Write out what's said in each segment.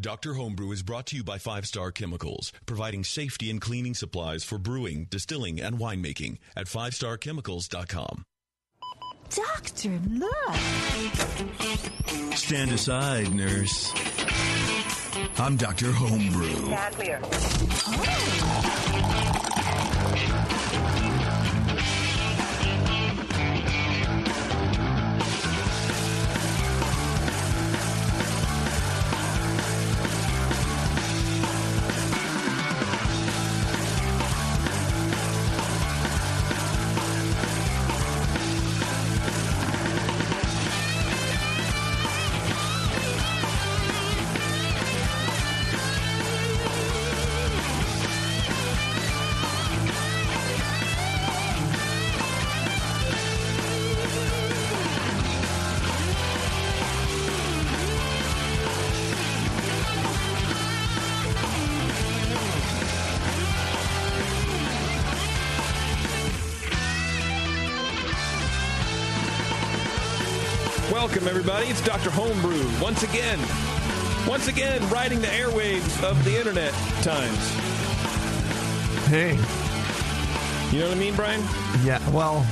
Dr. Homebrew is brought to you by 5 Star Chemicals, providing safety and cleaning supplies for brewing, distilling, and winemaking at 5starchemicals.com. Doctor, look. Stand aside, nurse. I'm Dr. Homebrew. Stand clear. Welcome, everybody. It's Dr. Homebrew once again, riding the airwaves of the internet times. Hey. You know what I mean, Brian? Yeah, well,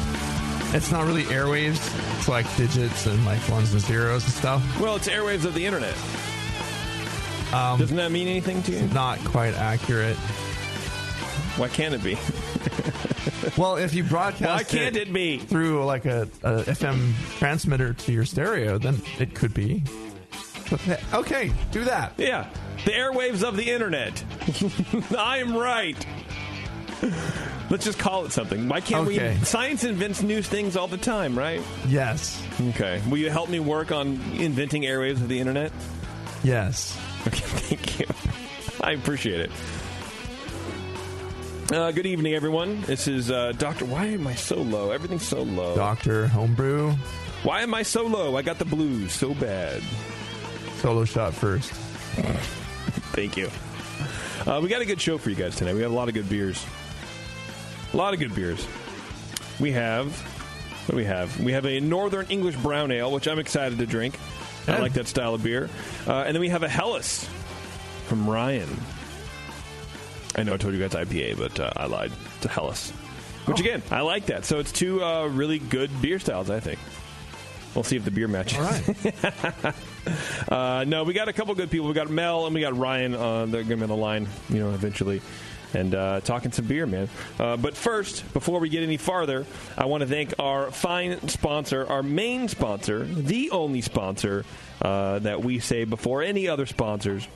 it's not really airwaves. It's like digits and like ones and zeros and stuff. Well, it's airwaves of the internet. Doesn't that mean anything to you? Not quite accurate. Why can't it be? Well, if you broadcast Why can't it be? Through like a FM transmitter to your stereo, then it could be. Okay, do that. Yeah, the airwaves of the internet. I'm right. Let's just call it something. Why can't we? Science invents new things all the time, right? Yes. Okay. Will you help me work on inventing airwaves of the internet? Yes. Okay, thank you. I appreciate it. Good evening, everyone. This is Dr. Why am I so low? Everything's so low. Dr. Homebrew. Why am I so low? I got the blues so bad. Solo shot first. Thank you. We got a good show for you guys tonight. We have a lot of good beers. A lot of good beers. We have... What do we have? We have a Northern English Brown Ale, which I'm excited to drink. I like that style of beer. And then we have a Helles from Ryan. I know I told you guys IPA, but I lied. It's a Helles. Which, again, I like that. So it's two really good beer styles, I think. We'll see if the beer matches. All right. No, we got a couple good people. We got Mel and we got Ryan. They're going to be on the line, eventually. And talking some beer, man. But first, before we get any farther, I want to thank our fine sponsor, our main sponsor, the only sponsor that we say before any other sponsors,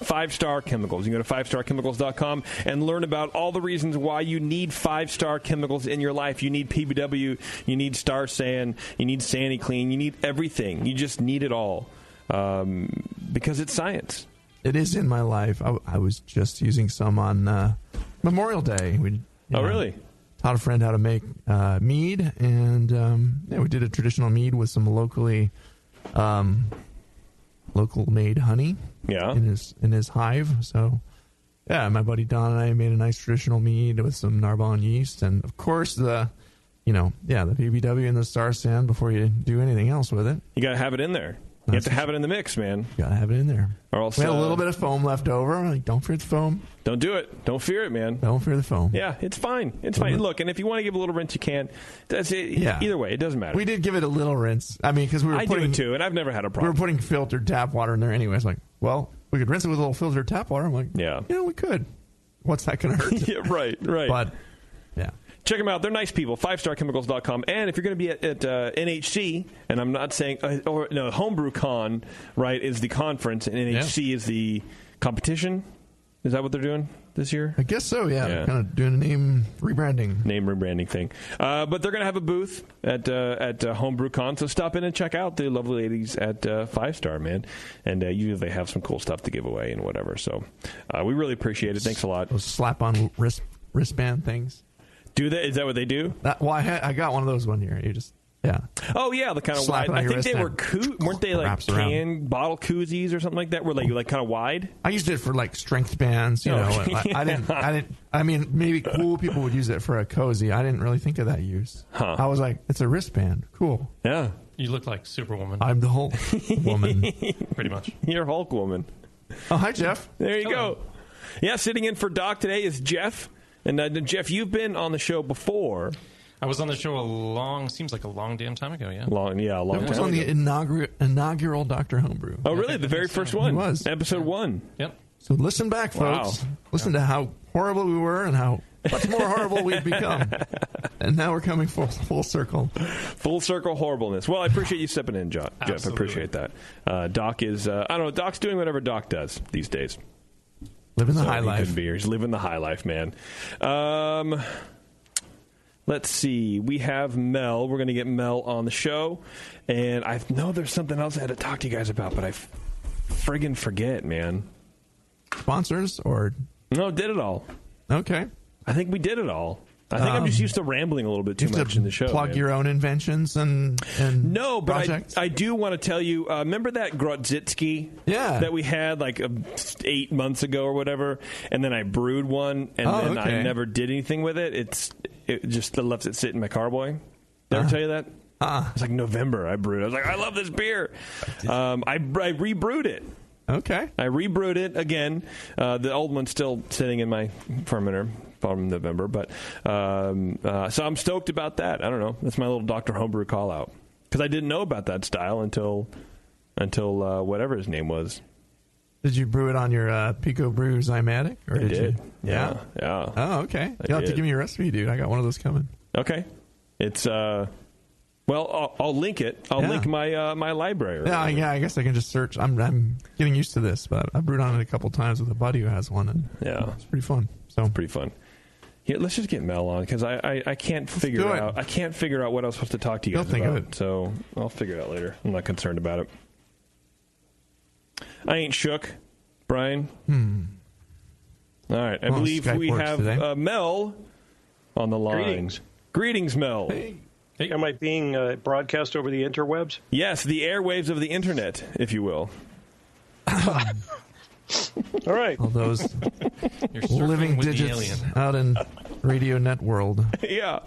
5 Star Chemicals. You can go to 5starchemicals.com and learn about all the reasons why you need 5 Star Chemicals in your life. You need PBW, you need Star San, you need SaniClean, you need everything. You just need it all because it's science. It is in my life. I was just using some on Memorial Day. Really? Taught a friend how to make mead, and we did a traditional mead with some local made honey. Yeah. In his hive. So, yeah, my buddy Don and I made a nice traditional mead with some Narbonne yeast, and of course the PBW and the Star San before you do anything else with it. You got to have it in there. You have to have it in the mix, man. You got to have it in there. Or else, we had a little bit of foam left over. I'm like, don't fear the foam. Don't do it. Don't fear it, man. Don't fear the foam. Yeah, it's fine. It's fine. Look, and if you want to give a little rinse, you can. That's it. Yeah. Either way, it doesn't matter. We did give it a little rinse. I mean, because I do it too, and I've never had a problem. We were putting filtered tap water in there anyway. It's like, well, we could rinse it with a little filtered tap water. I'm like, yeah, we could. What's that going to hurt? Yeah, right. But, yeah. Check them out. They're nice people. 5starchemicals.com. And if you're going to be at NHC, and I'm not saying, Homebrew Con, right, is the conference, and NHC is the competition. Is that what they're doing this year? I guess so, yeah. Kind of doing a name rebranding thing. But they're going to have a booth at Homebrew Con, so stop in and check out the lovely ladies at 5 Star, man. And usually they have some cool stuff to give away and whatever. So we really appreciate it. Thanks a lot. Those slap-on wristband things. Do they? Is that what they do? I got one of those one year. You just, yeah. Oh, yeah, the kind of wide. I think they were, weren't they like bottle koozies or something like that? Were like kind of wide? I used it for like strength bands, you know. I didn't, I mean, maybe cool people would use it for a cozy. I didn't really think of that use. Huh. I was like, it's a wristband. Cool. Yeah. You look like Superwoman. I'm the Hulk woman. Pretty much. You're Hulk woman. Oh, hi, Geoff. There you go. Yeah, sitting in for Doc today is Geoff. And Geoff, you've been on the show before. I was on the show seems like a long damn time ago, yeah. A long It time was on ago. the inaugural Dr. Homebrew. Oh, really? The very first one? It was. Episode 1. Yep. So listen back, folks. Wow. Listen to how horrible we were and how much more horrible we've become. And now we're coming full circle. Full circle horribleness. Well, I appreciate you stepping in, Geoff. I Absolutely. appreciate that. Doc is, I don't know, Doc's doing whatever Doc does these days. Living the high He life. couldn't be here. He's living the high life, man. Let's see. We have Mel. We're going to get Mel on the show. And I know there's something else I had to talk to you guys about, but I friggin' forget, man. Sponsors or... No, did it all. Okay. I think we did it all. I think I'm just used to rambling a little bit too You have much to in the show. plug man. your own inventions and No, but projects? I do want to tell you, remember that Grodzitsky Yeah. that we had like 8 months ago or whatever, and then I brewed one, and then I okay. never did anything with it. It just left it sit in my carboy. Did I ever tell you that? It was like November I brewed. I was like, I love this beer. I rebrewed it. Okay. I rebrewed it again. The old one's still sitting in my fermenter from November, but so I'm stoked about that. I don't know. That's my little Dr. Homebrew call out because I didn't know about that style until whatever his name was. Did you brew it on your Pico Brew Zymatic? Or I did. you? Yeah. Oh, okay. You'll have to did. give me a recipe, dude. I got one of those coming. Okay. It's well, I'll link it. I'll link my my library. Yeah, I guess I can just search. I'm getting used to this, but I've brewed on it a couple times with a buddy who has one, and it's pretty fun. So pretty fun. Yeah, let's just get Mel on because I can't figure do it. out. I can't figure out what I was supposed to talk to you You'll guys think about. of it. So I'll figure it out later. I'm not concerned about it. I ain't shook, Brian. All right, I believe Skype we works have today. Mel on the line. Greetings, Mel. Hey. Am I being broadcast over the interwebs? Yes, the airwaves of the internet, if you will. All right. All those You're surfing living with the digits alien. out in radio net world. Yeah.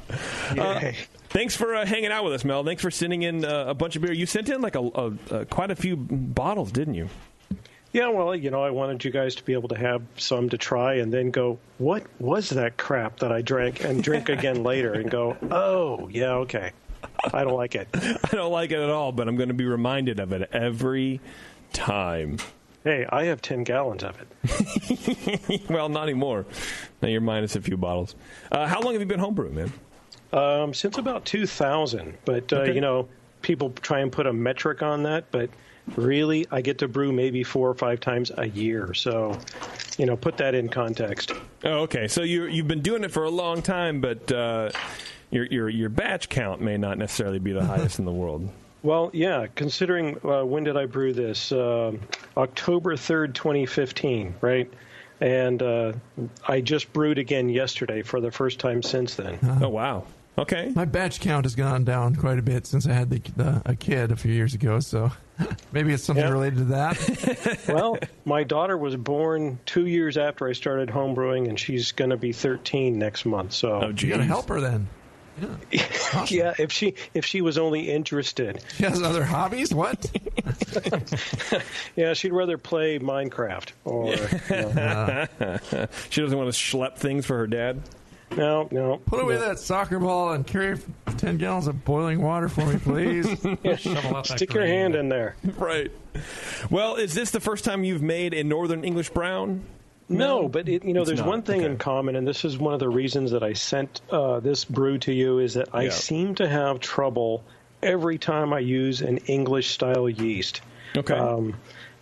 Yay. Thanks for hanging out with us, Mel. Thanks for sending in a bunch of beer. You sent in like quite a few bottles, didn't you? Yeah, well, I wanted you guys to be able to have some to try and then go, what was that crap that I drank, and drink again later and go, oh, yeah, okay. I don't like it. I don't like it at all, but I'm going to be reminded of it every time. Hey, I have 10 gallons of it. Well, not anymore. Now you're minus a few bottles. How long have you been homebrewing, man? Since about 2000. But, Okay. People try and put a metric on that, but really, I get to brew maybe 4 or 5 times a year. So, put that in context. Oh, okay. So you've been doing it for a long time, but your batch count may not necessarily be the highest in the world. Well, yeah, considering when did I brew this? October 3rd, 2015, right? And I just brewed again yesterday for the first time since then. Oh, wow. Okay. My batch count has gone down quite a bit since I had a kid a few years ago, so maybe it's something related to that. Well, my daughter was born 2 years after I started homebrewing, and she's going to be 13 next month. So, Oh, You geez. got to help her then. Yeah. Awesome. yeah, if she was only interested, She has other hobbies? What? yeah, she'd rather play Minecraft or She doesn't want to schlep things for her dad? no. Put away that soccer ball and carry 10 gallons of boiling water for me, please. Shovel out that Stick your grain. hand in there. Right. Well, is this the first time you've made a Northern English Brown? No, but there's not. one thing Okay. in common, and this is one of the reasons that I sent this brew to you, is that I seem to have trouble every time I use an English-style yeast. Okay.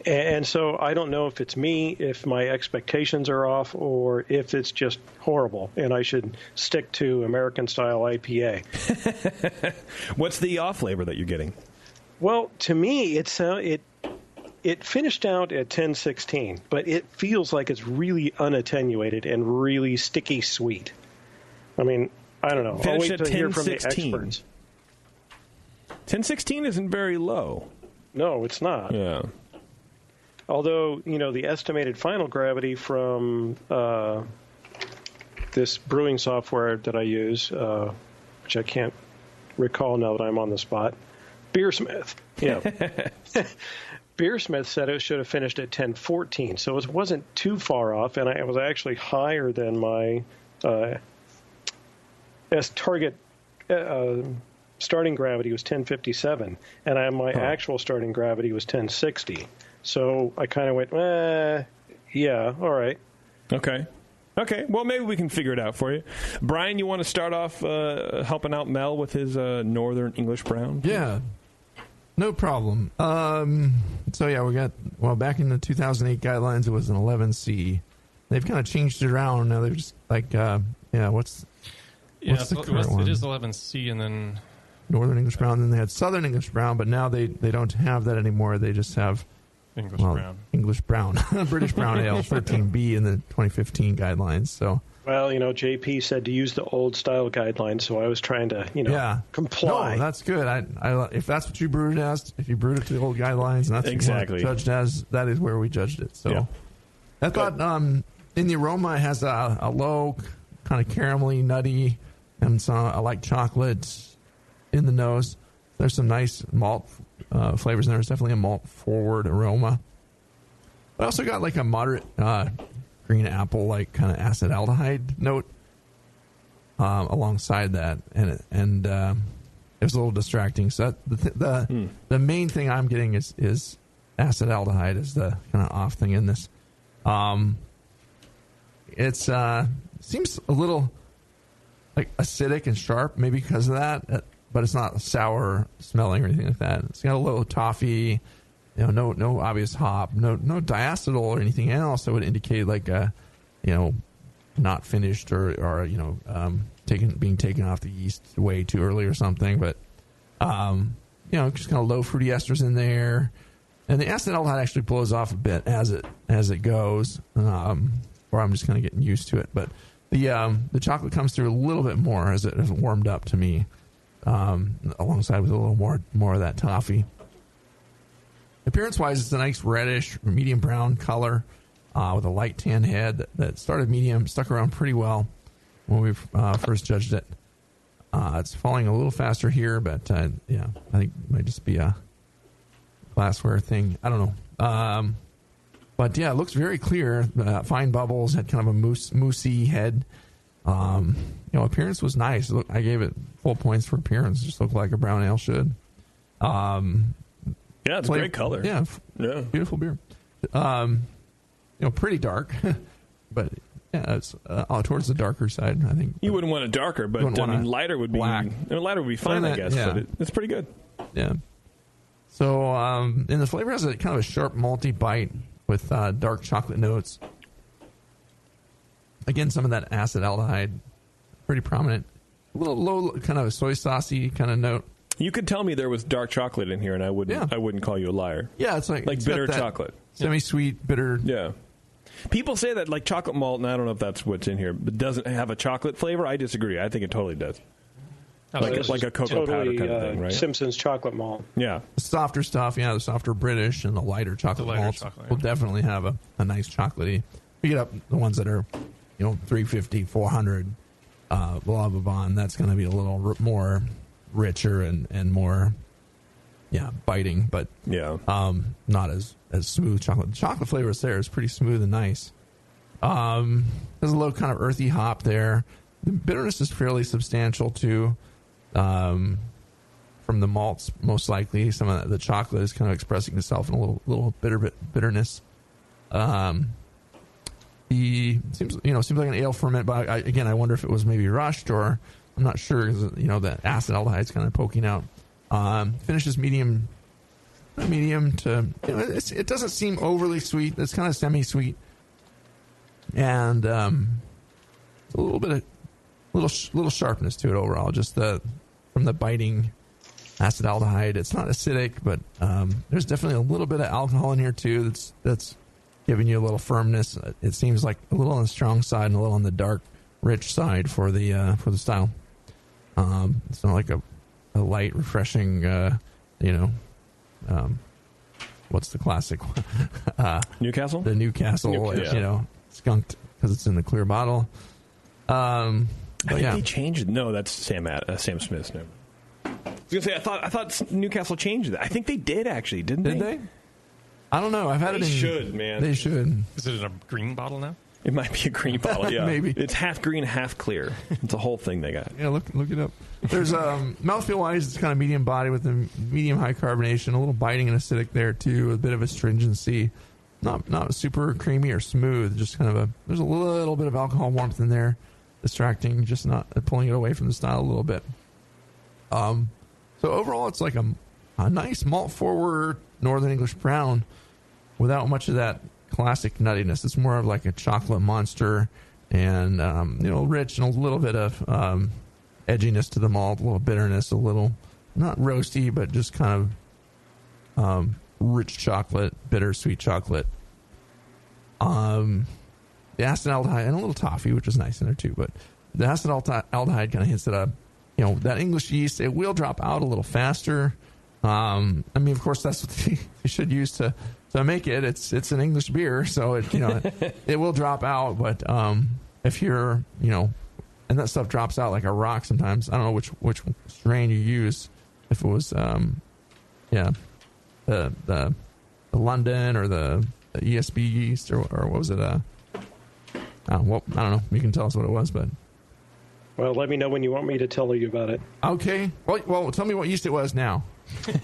And so I don't know if it's me, if my expectations are off, or if it's just horrible, and I should stick to American-style IPA. What's the off flavor that you're getting? Well, to me, it finished out at 1016, but it feels like it's really unattenuated and really sticky sweet. I mean, I don't know. I'll Finished wait at to hear from the 1016. experts. 1016 isn't very low. No, it's not. Yeah. Although, the estimated final gravity from this brewing software that I use, which I can't recall now that I'm on the spot, Beersmith. Yeah. Beersmith said it should have finished at 1014, so it wasn't too far off, and it was actually higher than my target starting gravity was 1057, and my actual starting gravity was 1060. So I kind of went, yeah, all right. Okay. Well, maybe we can figure it out for you. Brian, you want to start off helping out Mel with his Northern English Brown? Yeah. No problem. So, yeah, we got, back in the 2008 guidelines, it was an 11C. They've kind of changed it around. Now they're just like, what's the current one? It is 11C and then... Northern English Brown. Then they had Southern English Brown, but now they don't have that anymore. They just have English Brown. British Brown Ale 13B in the 2015 guidelines. So... Well, JP said to use the old style guidelines, so I was trying to, comply. No, that's good. I if that's what you brewed it as, if you brewed it to the old guidelines, and that's exactly what judged as, that is where we judged it. So I thought in the aroma it has a low, kind of caramelly, nutty, and I like chocolate in the nose. There's some nice malt flavors in there. It's definitely a malt forward aroma. But I also got like a moderate green apple, like kind of acetaldehyde note alongside that, and it was a little distracting. So the main thing I'm getting is acetaldehyde is the kind of off thing in this. It's seems a little like acidic and sharp, maybe because of that, but it's not sour smelling or anything like that. It's got a little toffee. No obvious hop, no diacetyl or anything else that would indicate like not finished or being taken off the yeast way too early or something. But just kind of low fruity esters in there, and the acetaldehyde actually blows off a bit as it goes, or I'm just kind of getting used to it. But the chocolate comes through a little bit more as it has warmed up to me, alongside with a little more of that toffee. Appearance-wise, it's a nice reddish, medium brown color with a light tan head that started medium, stuck around pretty well when we first judged it. It's falling a little faster here, but I think it might just be a glassware thing. I don't know. But yeah, it looks very clear. Fine bubbles, had kind of a moussey head. Appearance was nice. Look, I gave it full points for appearance. Just looked like a brown ale should. Yeah, it's a great color. Yeah, beautiful beer. Pretty dark, but yeah, it's towards the darker side. I think you wouldn't want it darker, but lighter would be black. Lighter would be fine, I guess. Yeah. But it's pretty good. Yeah. So, and the flavor has a kind of a sharp malty bite with dark chocolate notes. Again, some of that acetaldehyde, pretty prominent. A little low, kind of a soy saucy kind of note. You could tell me there was dark chocolate in here, and I wouldn't call you a liar. Yeah, it's like bitter chocolate, semi-sweet, bitter. Yeah, people say that like chocolate malt, and I don't know if that's what's in here, but doesn't have a chocolate flavor. I disagree. I think it totally does. Like a cocoa powder kind of thing, right? Simpson's chocolate malt. Yeah, the softer stuff. Yeah, the softer British and the lighter chocolate malts will definitely have a nice chocolatey. You get up the ones that are, 350, 400, blah blah blah. And that's going to be a little more richer and more, biting, but not as smooth chocolate. The chocolate flavor is there. It's pretty smooth and nice. There's a low kind of earthy hop there. The bitterness is fairly substantial too, from the malts most likely. Some of the chocolate is kind of expressing itself in a little bitterness. Seems like an ale ferment, but I wonder if it was maybe rushed or. I'm not sure because the acetaldehyde's kind of poking out. Finishes medium to. It doesn't seem overly sweet. It's kind of semi-sweet, and a little bit of little sharpness to it overall. Just from the biting acetaldehyde. It's not acidic, but there's definitely a little bit of alcohol in here too. That's giving you a little firmness. It seems like a little on the strong side and a little on the dark, rich side for the style. It's not like a light, refreshing, what's the classic? Newcastle? The Newcastle, skunked because it's in the clear bottle. I think they changed. No, that's Sam Smith's. No. I was gonna say I thought Newcastle changed that. I think they did actually, didn't they? Did they? I don't know. I've had They it in. should, man. They should. Is it in a green bottle now? It might be a green bottle, yeah. Maybe. It's half green, half clear. It's a whole thing they got. Yeah, look it up. There's mouthfeel-wise, it's kind of medium body with a medium-high carbonation, a little biting and acidic there too, a bit of astringency. Not super creamy or smooth, just kind of there's a little bit of alcohol warmth in there, distracting, just not pulling it away from the style a little bit. So overall, it's like a nice malt-forward Northern English brown without much of that classic nuttiness. It's more of like a chocolate monster and, rich and a little bit of edginess to the malt, a little bitterness, a little, not roasty, but just kind of rich chocolate, bitter, sweet chocolate. The acetaldehyde and a little toffee, which is nice in there too, but the acetaldehyde kind of hints at that English yeast. It will drop out a little faster. Of course, that's what you should use to make it. It's an English beer, so it will drop out. But if you're and that stuff drops out like a rock sometimes. I don't know which strain you use. If it was the London or the ESB yeast or what was it? I don't know. You can tell us what it was, but. Well, let me know when you want me to tell you about it. Okay. Well, tell me what yeast it was now.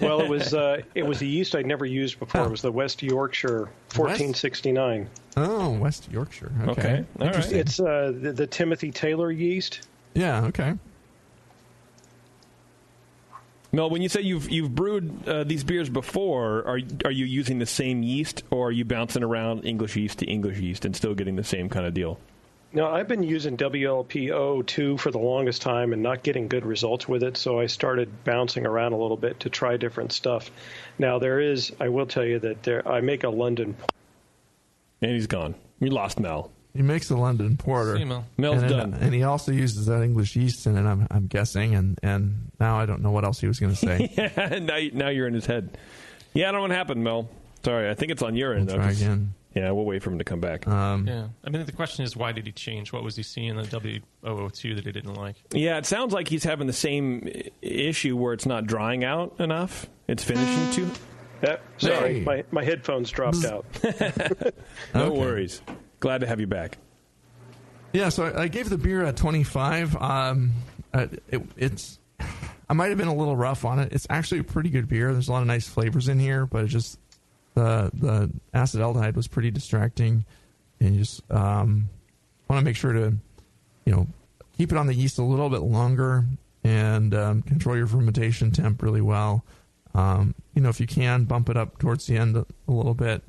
Well, it was a yeast I'd never used before. It was the West Yorkshire 1469. Oh, West Yorkshire. Okay. All right. It's the Timothy Taylor yeast. Yeah. Okay. Mel, when you say you've brewed these beers before, are you using the same yeast, or are you bouncing around English yeast to English yeast and still getting the same kind of deal? No, I've been using WLP02 for the longest time and not getting good results with it, so I started bouncing around a little bit to try different stuff. Now, I will tell you that I make a London. And he's gone. We lost Mel. He makes the London Porter. See you, Mel. Mel's done. And he also uses that English yeast in it, I'm guessing, and now I don't know what else he was going to say. Yeah, now you're in his head. Yeah, I don't know what happened, Mel. Sorry, I think it's on your end. We'll try again. Yeah, we'll wait for him to come back. Yeah. I mean, the question is, why did he change? What was he seeing in the W002 that he didn't like? Yeah, it sounds like he's having the same issue where it's not drying out enough. It's finishing too. Sorry, my headphones dropped out. No worries. Glad to have you back. Yeah, so I gave the beer a 25. It's I might have been a little rough on it. It's actually a pretty good beer. There's a lot of nice flavors in here, but it's just the acetaldehyde was pretty distracting, and you just want to make sure to keep it on the yeast a little bit longer and control your fermentation temp really well. If you can, bump it up towards the end a little bit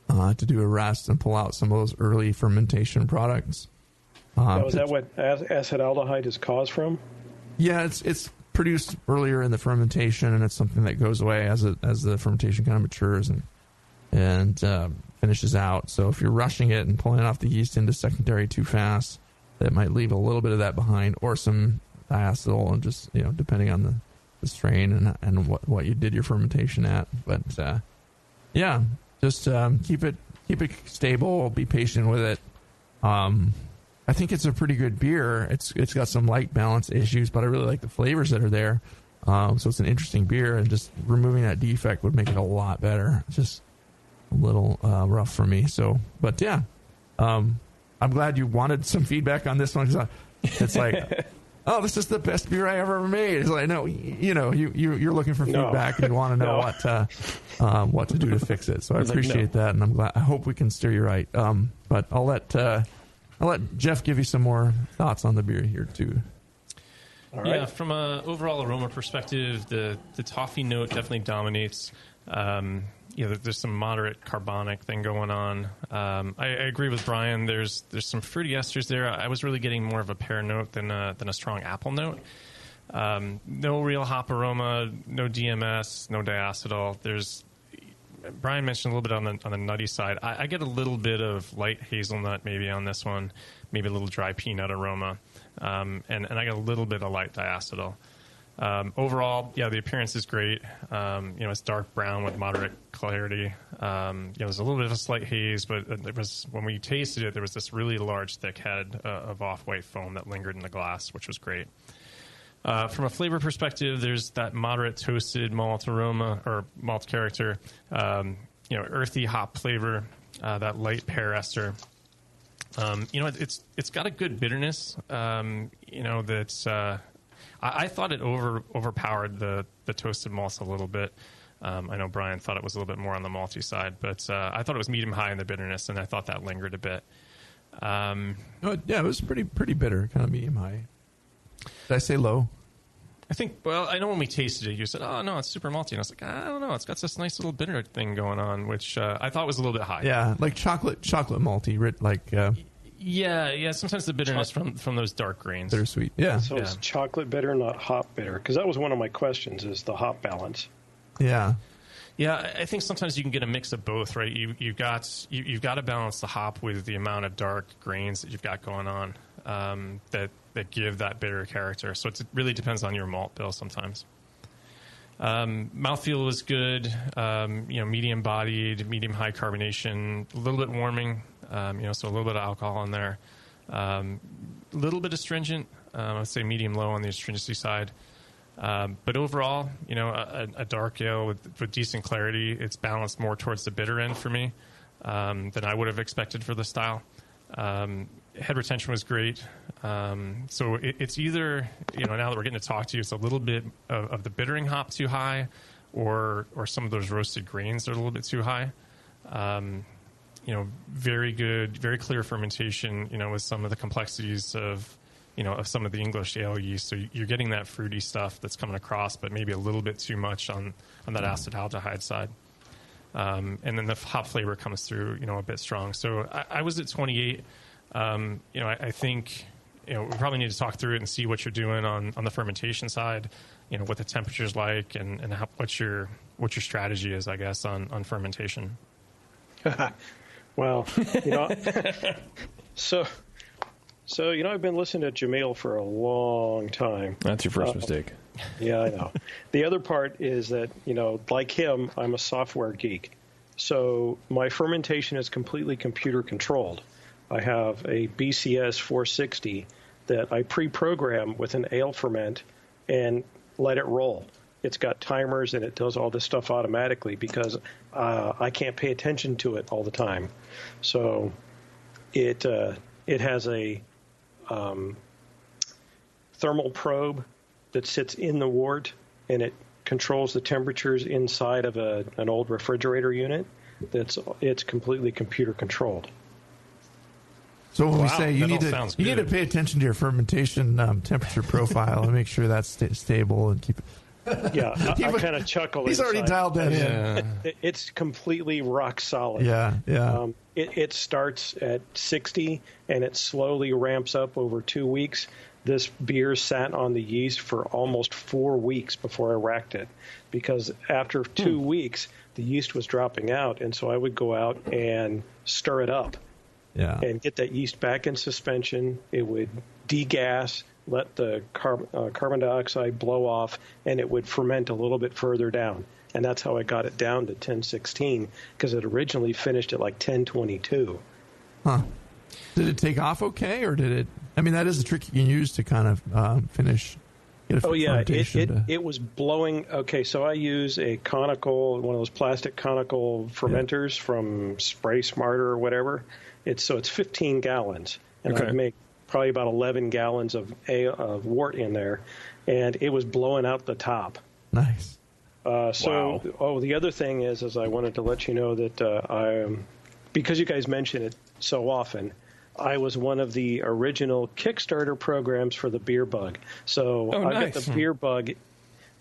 to do a rest and pull out some of those early fermentation products. Is that what acetaldehyde is caused from? Yeah, it's produced earlier in the fermentation, and it's something that goes away as the fermentation kind of matures and finishes out. So if you're rushing it and pulling off the yeast into secondary too fast, that might leave a little bit of that behind, or some diacetyl, and just depending on the strain and what you did your fermentation at. But just keep it stable. Be patient with it. I think it's a pretty good beer. It's got some light balance issues, but I really like the flavors that are there. So it's an interesting beer, and just removing that defect would make it a lot better. It's just a little rough for me. So, but yeah, I'm glad you wanted some feedback on this one, because it's like, oh, this is the best beer I ever made. It's like, no, you're looking for feedback and you want to know what to do to fix it. So I appreciate that, and I'm glad. I hope we can steer you right. But I'll let Geoff give you some more thoughts on the beer here too. All right. Yeah, from an overall aroma perspective, the toffee note definitely dominates. There's some moderate carbonic thing going on. I agree with Brian. There's some fruity esters there. I was really getting more of a pear note than a strong apple note. No real hop aroma, no DMS, no diacetyl. Brian mentioned a little bit on the nutty side. I get a little bit of light hazelnut maybe on this one, maybe a little dry peanut aroma, and I get a little bit of light diacetyl. Overall, the appearance is great. It's dark brown with moderate clarity. There's a little bit of a slight haze, but when we tasted it, there was this really large, thick head of off-white foam that lingered in the glass, which was great. From a flavor perspective, there's that moderate toasted malt aroma or malt character. earthy hop flavor, that light pear ester. It's got a good bitterness. That's I thought it overpowered the toasted malts a little bit. I know Brian thought it was a little bit more on the malty side, but I thought it was medium high in the bitterness, and I thought that lingered a bit. It was pretty bitter, kind of medium high. Did I say low? I think, I know when we tasted it, you said, oh, no, it's super malty. And I was like, I don't know. It's got this nice little bitter thing going on, which I thought was a little bit high. Yeah, like chocolate malty, like... Yeah. Sometimes the bitterness from those dark grains. Bittersweet, yeah. So it's chocolate bitter, not hop bitter. Because that was one of my questions, is the hop balance. Yeah. Yeah, I think sometimes you can get a mix of both, right? You've got to balance the hop with the amount of dark grains that you've got going on that give that bitter character. So it really depends on your malt bill sometimes. Mouthfeel was good. Medium bodied, medium high carbonation, a little bit warming. So a little bit of alcohol in there. A little bit astringent. I'd say medium low on the astringency side. But overall, a dark ale with decent clarity. It's balanced more towards the bitter end for me than I would have expected for the style. Head retention was great. So it's either, now that we're getting to talk to you, it's a little bit of the bittering hop too high, or some of those roasted grains are a little bit too high. Very good, very clear fermentation, with some of the complexities of some of the English ale yeast. So you're getting that fruity stuff that's coming across, but maybe a little bit too much on that acetaldehyde side. And then the hop flavor comes through, a bit strong. So I was at 28. I think, we probably need to talk through it and see what you're doing on the fermentation side, what the temperature's like and what your strategy is, I guess, on fermentation. Well, so I've been listening to Jamil for a long time. That's your first mistake. Yeah, I know. The other part is that, like him, I'm a software geek. So my fermentation is completely computer controlled. I have a BCS 460 that I pre-program with an ale ferment and let it roll. It's got timers and it does all this stuff automatically because I can't pay attention to it all the time. So it has a thermal probe that sits in the wort, and it controls the temperatures inside of an old refrigerator unit. It's completely computer controlled. So when we say you need to pay attention to your fermentation temperature profile and make sure that's stable and keep it. Yeah, I kind of chuckle. He's already dialed that in. It's completely rock solid. Yeah. It starts at 60 and it slowly ramps up over 2 weeks. This beer sat on the yeast for almost 4 weeks before I racked it, because after 2 weeks the yeast was dropping out, and so I would go out and stir it up. Yeah. And get that yeast back in suspension. It would degas, let the carbon dioxide blow off, and it would ferment a little bit further down. And that's how I got it down to 1016, because it originally finished at like 1022. Huh. Did it take off okay, or did it? I mean, that is a trick you can use to kind of finish. It was blowing. Okay, so I use a conical, one of those plastic conical fermenters from Spray Smarter or whatever. It's 15 gallons, and I make probably about 11 gallons of wort in there, and it was blowing out the top. Nice. The other thing is I wanted to let you know that because you guys mention it so often, I was one of the original Kickstarter programs for the Beer Bug. So I got the Beer Bug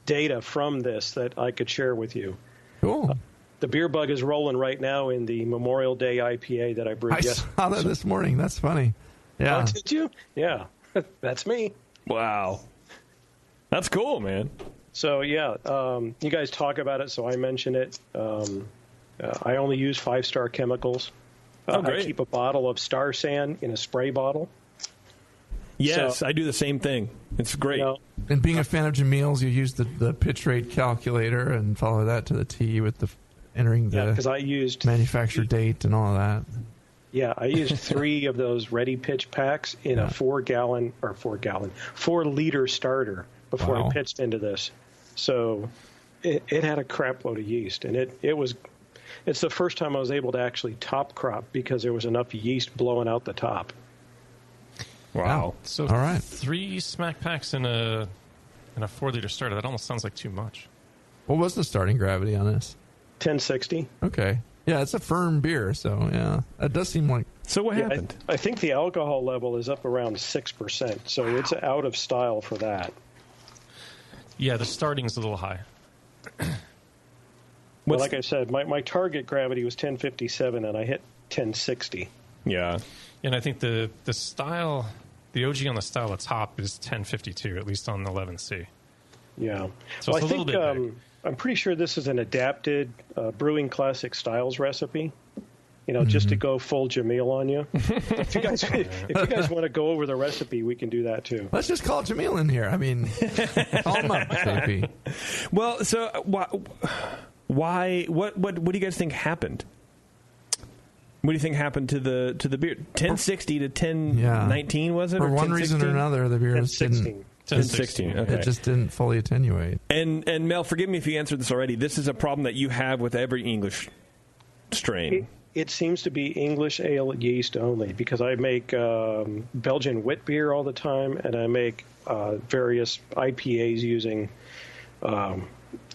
data from this that I could share with you. Cool. The Beer Bug is rolling right now in the Memorial Day IPA that I brewed yesterday. I saw that this morning. That's funny. Yeah. Oh, did you? Yeah. That's me. Wow. That's cool, man. So, you guys talk about it, so I mention it. I only use 5-star chemicals. I keep a bottle of Star San in a spray bottle. Yes, I do the same thing. It's great. And being a fan of Jamil's, you use the pitch rate calculator and follow that to the T with the entering the I used manufacture date and all of that. Yeah, I used 3 of those ready pitch packs in a 4-liter starter before I pitched into this. So it had a crap load of yeast, and it was It's the first time I was able to actually top crop because there was enough yeast blowing out the top. Wow. So All right. 3 smack packs in a 4-liter starter. That almost sounds like too much. What was the starting gravity on this? 1060. Okay. Yeah, it's a firm beer, so yeah, that does seem like. So what happened? I think the alcohol level is up around 6%, so it's out of style for that. Yeah, the starting's a little high. Well, like I said, my target gravity was 1057, and I hit 1060. Yeah. And I think the style, the OG on the style at top is 1052, at least on the 11C. Yeah. So well, it's a little bit big. I'm pretty sure this is an adapted Brewing Classic Styles recipe. You know, just to go full Jamil on you. If you guys want to go over the recipe, we can do that too. Let's just call Jamil in here. I mean, call him up, JP. Well, so why? What do you guys think happened? What do you think happened to the beer? 1060 to 1019 was it? For or one reason or another, the beer just didn't. 1016. Okay. It just didn't fully attenuate. And Mel, forgive me if you answered this already. This is a problem that you have with every English strain. It seems to be English ale yeast only because I make Belgian wit beer all the time, and I make various IPAs using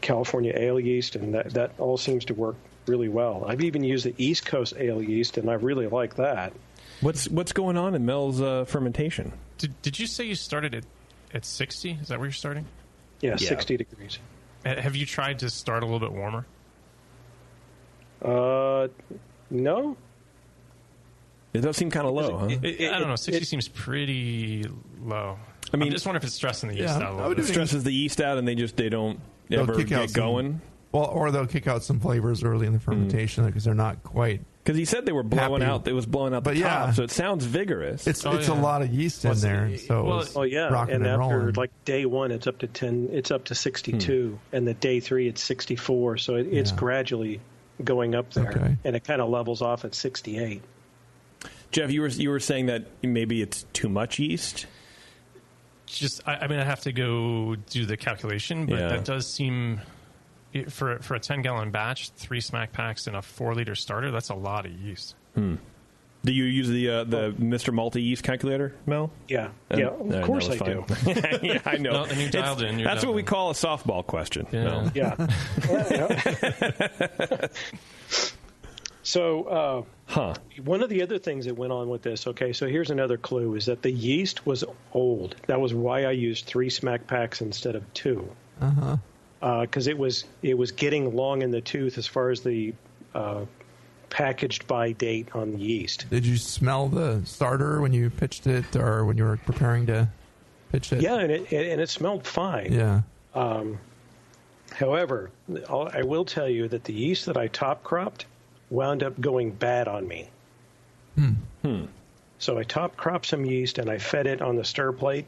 California ale yeast, and that all seems to work really well. I've even used the East Coast ale yeast, and I really like that. What's going on in Mel's fermentation? Did you say you started at 60? Is that where you're starting? Yeah, 60 degrees. Have you tried to start a little bit warmer? No. It does seem kind of low, huh? I don't know. 60 seems pretty low. I mean, I just wonder if it's stressing the yeast out a little bit. It stresses the yeast out, and they don't ever get going. Well, or they'll kick out some flavors early in the fermentation because they're not quite. Because he said they were blowing happy. out. It was blowing out the top, so it sounds vigorous. It's a lot of yeast in there, so rocking and and after rolling. like day 1, it's up to 10. It's up to 62, and the day 3, it's 64. So it's gradually going up there, and it kind of levels off at 68. Geoff, you were saying that maybe it's too much yeast. I mean, I have to go do the calculation, but that does seem. For a 10-gallon batch, 3 smack packs in a 4-liter starter, that's a lot of yeast. Do you use the Mr. Multi yeast calculator, Mel? Yeah, of course I do. Yeah, I know. Well, and you dialed in. That's what we call a softball question. Yeah. Yeah. So, one of the other things that went on with this, so here's another clue, is that the yeast was old. That was why I used 3 smack packs instead of 2. Uh-huh. Because it was getting long in the tooth as far as the packaged by date on the yeast. Did you smell the starter when you pitched it, or when you were preparing to pitch it? Yeah, and it smelled fine. Yeah. However, I will tell you that the yeast that I top cropped wound up going bad on me. So I top cropped some yeast and I fed it on the stir plate,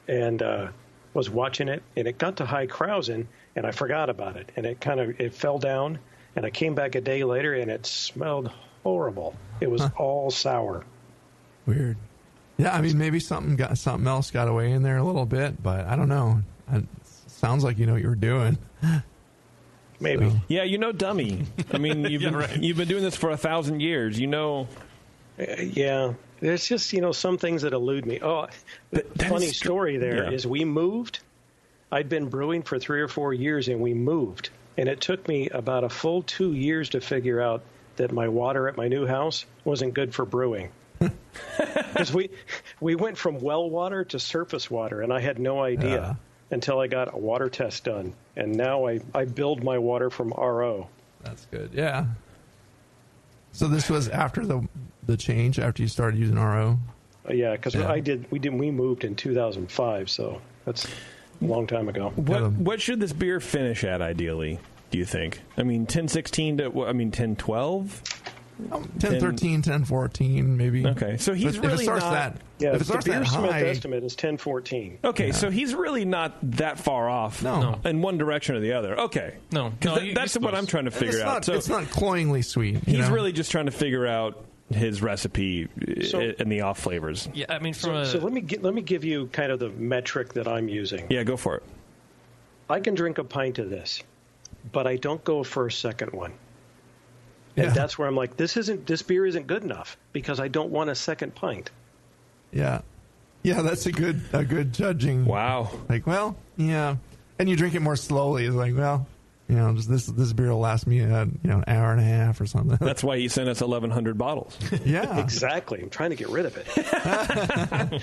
and was watching it, and it got to high krausen, and I forgot about it, and it fell down, and I came back a day later, and it smelled horrible. It was all sour. Weird. Yeah, I mean, maybe something else got away in there a little bit, but I don't know. It sounds like you know what you were doing. Maybe. So. Yeah, dummy. I mean, you've been doing this for 1,000 years. Yeah. There's just, some things that elude me. Oh, the funny story there is we moved. I'd been brewing for 3 or 4 years, and we moved. And it took me about a full 2 years to figure out that my water at my new house wasn't good for brewing. Because we went from well water to surface water, and I had no idea until I got a water test done. And now I build my water from RO. That's good. Yeah. So this was after the change, after you started using RO? Yeah, because we moved in 2005, so that's a long time ago. What should this beer finish at, ideally, do you think? I mean, 1016 to, 1012? 1013, 1014, maybe. Okay, so he's really not... Yeah, if it starts the that Beersmith high, estimate is 1014. Okay, so he's really not that far off in one direction or the the other. Okay. No. That's what I'm trying to figure out. So it's not cloyingly sweet. He's really just trying to figure out his recipe and the off flavors. Yeah, I mean, so let me give you kind of the metric that I'm using. Yeah, go for it. I can drink a pint of this, but I don't go for a second one. And that's where I'm like, this beer isn't good enough because I don't want a second pint. Yeah. Yeah, that's a good judging. Wow. Like, well, yeah. And you drink it more slowly. It's like, well, just this beer will last me an hour and a half or something. That's why he sent us 1,100 bottles. Yeah. Exactly. I'm trying to get rid of it.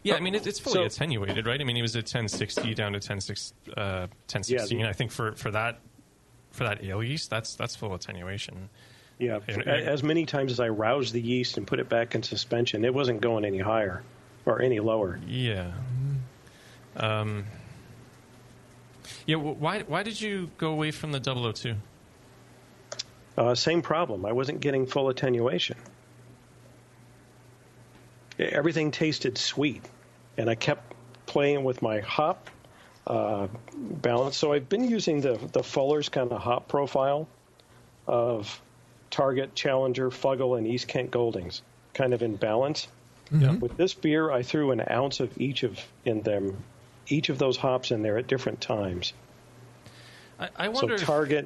Yeah, I mean, it's fully attenuated, right? I mean, he was at 1060 down to 1016. I think for that ale yeast, that's full attenuation. Yeah, as many times as I roused the yeast and put it back in suspension, it wasn't going any higher or any lower. Yeah. Why did you go away from the 002? Same problem. I wasn't getting full attenuation. Everything tasted sweet, and I kept playing with my hop balance. So I've been using the Fuller's kind of hop profile of Target, Challenger, Fuggle, and East Kent Goldings, kind of in balance. Mm-hmm. With this beer, I threw an ounce of each of those hops in there at different times. I wonder. So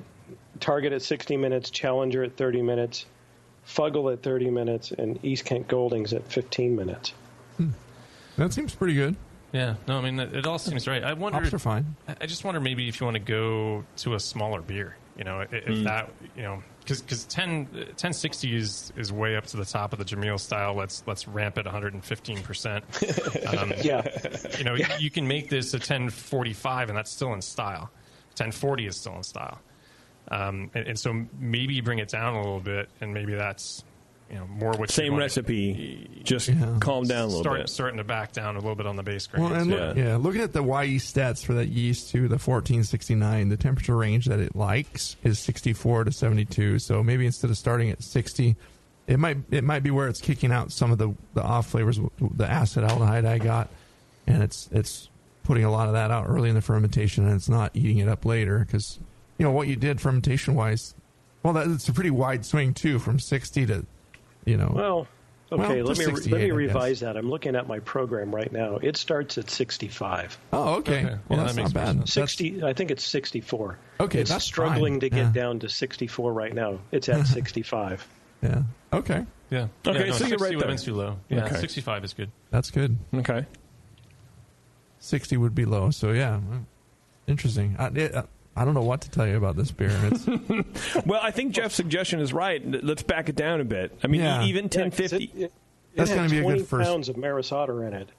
Target at 60 minutes, Challenger at 30 minutes, Fuggle at 30 minutes, and East Kent Goldings at 15 minutes. That seems pretty good. Yeah, no, I mean, it all seems right. I wonder. Hops are fine. I just wonder maybe if you want to go to a smaller beer, if that, because 1060 is way up to the top of the Jamil style. Let's ramp it 115%. You can make this a 1045, and that's still in style. 1040 is still in style. And so maybe you bring it down a little bit, and maybe that's more what same recipe, just calm down a little bit. Starting to back down a little bit on the base grain. Well, and looking at the YE stats for that yeast too, the 1469, the temperature range that it likes is 64 to 72. So maybe instead of starting at 60, it might be where it's kicking out some of the off flavors, the acetaldehyde I got, and it's putting a lot of that out early in the fermentation, and it's not eating it up later because what you did fermentation wise. Well, it's a pretty wide swing too, from 60 to. Well, okay. Let me revise that. I'm looking at my program right now. It starts at 65. Oh, okay. Well, that's not bad. 60. I think it's 64. Okay, it's that's struggling fine. to get down to 64 right now. It's at 65. Yeah. Okay. Yeah. Okay. So you're right there. Too low. Yeah. Okay. 65 is good. That's good. Okay. 60 would be low. So yeah, interesting. I don't know what to tell you about this beer. Well, I think Jeff's suggestion is right. Let's back it down a bit. I mean, even 1050. That's going to be a good first. 20 pounds of Maris Otter in it.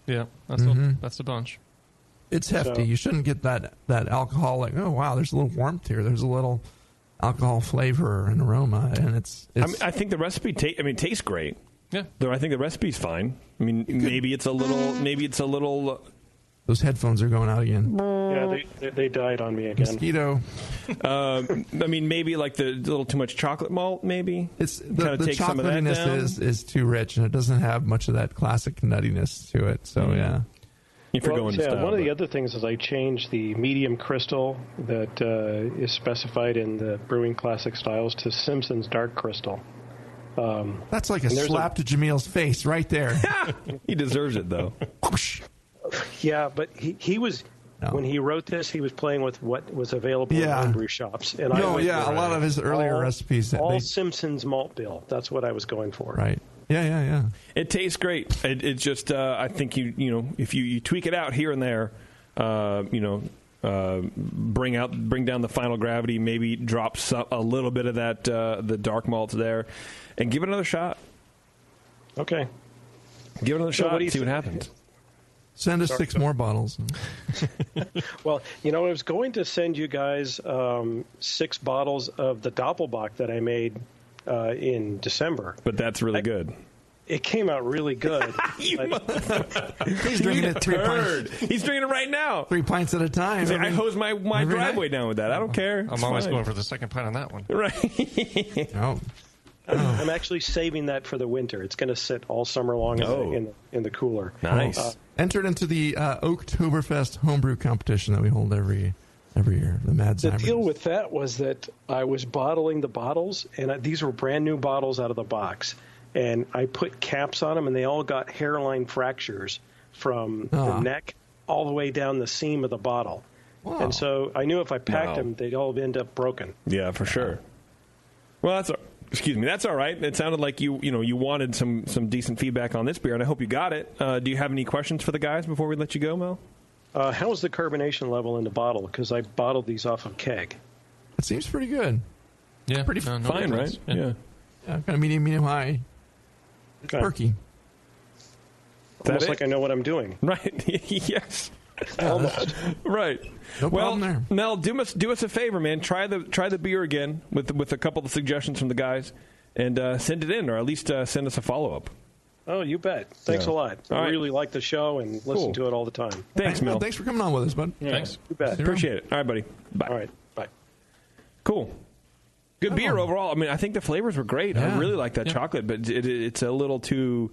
Yeah, that's a bunch. It's hefty. You shouldn't get that alcohol like, oh, wow, there's a little warmth here. There's a little alcohol flavor and aroma. And it's I think the recipe tastes great. Yeah. Though I think the recipe's fine. I mean, maybe it's a little. Those headphones are going out again. Yeah, they died on me again. Mosquito. I mean, maybe like the little too much chocolate malt. Maybe it's the chocolatiness is too rich, and it doesn't have much of that classic nuttiness to it. So yeah. If you're going to style, one of the other things is I changed the medium crystal that is specified in the Brewing Classic Styles to Simpson's Dark Crystal. That's like a slap to Jamil's face right there. He deserves it, though. Yeah, but he was when he wrote this, he was playing with what was available in homebrew shops. And a lot of his earlier recipes. Simpson's malt bill. That's what I was going for. Right. Yeah. It tastes great. It just I think if you tweak it out here and there, bring down the final gravity, maybe drop a little bit of that the dark malts there, and give it another shot. Okay. Give it another shot. See what happens. Send us 6 more bottles. Well, I was going to send you guys 6 bottles of the Doppelbock that I made in December. But that's really good. It came out really good. He's drinking it 3 pints. He's drinking it right now. 3 pints at a time. I hose my driveway down with that. I don't care. I'm always going for the second pint on that one. Right. I'm actually saving that for the winter. It's going to sit all summer long in the cooler. Nice. Entered into the Oktoberfest homebrew competition that we hold every year. The Mad The Zimers. deal with that was that I was bottling the bottles, and these were brand new bottles out of the box. And I put caps on them, and they all got hairline fractures from the neck all the way down the seam of the bottle. Wow. And so I knew if I packed them, they'd all end up broken. Yeah, for sure. Well, that's all right. It sounded like you wanted some decent feedback on this beer, and I hope you got it. Do you have any questions for the guys before we let you go, Mel? How was the carbonation level in the bottle? Because I bottled these off of keg. It seems pretty good. Yeah, pretty no fine, difference. right? Yeah. Kind of medium high. It's Okay. perky. Almost it? like I know what I'm doing. Right. Yes. Almost. Right. No well, problem there. Mel, do us a favor, man. Try the beer again with a couple of suggestions from the guys, and send it in, or at least send us a follow up. Oh, you bet. Thanks a lot. All I right. really like the show and listen to it all the time. Thanks, Mel. Thanks for coming on with us, bud. Yeah, Thanks. You bet. Appreciate it. All right, buddy. Bye. All right. Bye. Cool. Good beer overall. I mean, I think the flavors were great. I Yeah. really like that chocolate, but it's a little too.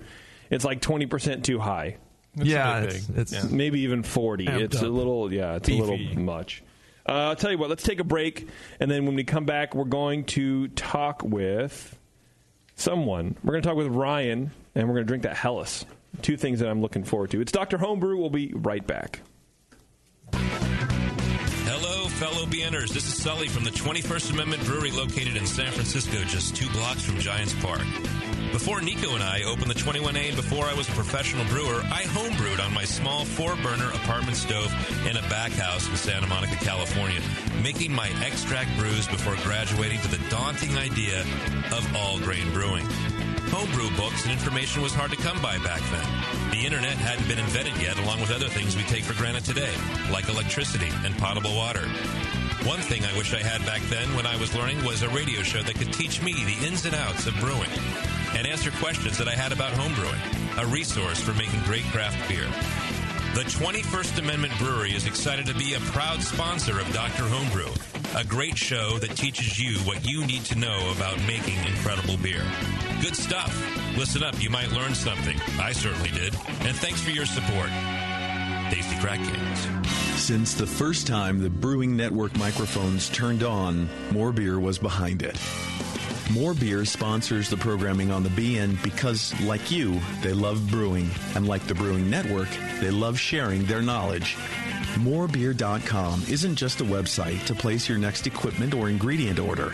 It's like 20% too high. It's Yeah, a bit big. it's Yeah. Maybe even 40. Amped It's a up. little, it's Beefy. a little much. I'll tell you what, let's take a break, and then when we come back, we're going to talk with someone. We're going to talk with Ryan, and we're going to drink that Hellas. Two things that I'm looking forward to. It's Dr. Homebrew. We'll be right back. Hello, fellow BNers. This is Sully from the 21st Amendment Brewery located in San Francisco, just 2 blocks from Giants Park. Before Nico and I opened the 21A and before I was a professional brewer, I homebrewed on my small 4-burner apartment stove in a back house in Santa Monica, California, making my extract brews before graduating to the daunting idea of all-grain brewing. Homebrew books and information was hard to come by back then. The internet hadn't been invented yet, along with other things we take for granted today, like electricity and potable water. One thing I wish I had back then when I was learning was a radio show that could teach me the ins and outs of brewing and answer questions that I had about homebrewing, a resource for making great craft beer. The 21st Amendment Brewery is excited to be a proud sponsor of Dr. Homebrew, a great show that teaches you what you need to know about making incredible beer. Good stuff. Listen up, you might learn something. I certainly did. And thanks for your support. Tasty Crack Kings. Since the first time the Brewing Network microphones turned on, More Beer was behind it. More Beer sponsors the programming on the BN because, like you, they love brewing. And like the Brewing Network, they love sharing their knowledge. Morebeer.com isn't just a website to place your next equipment or ingredient order.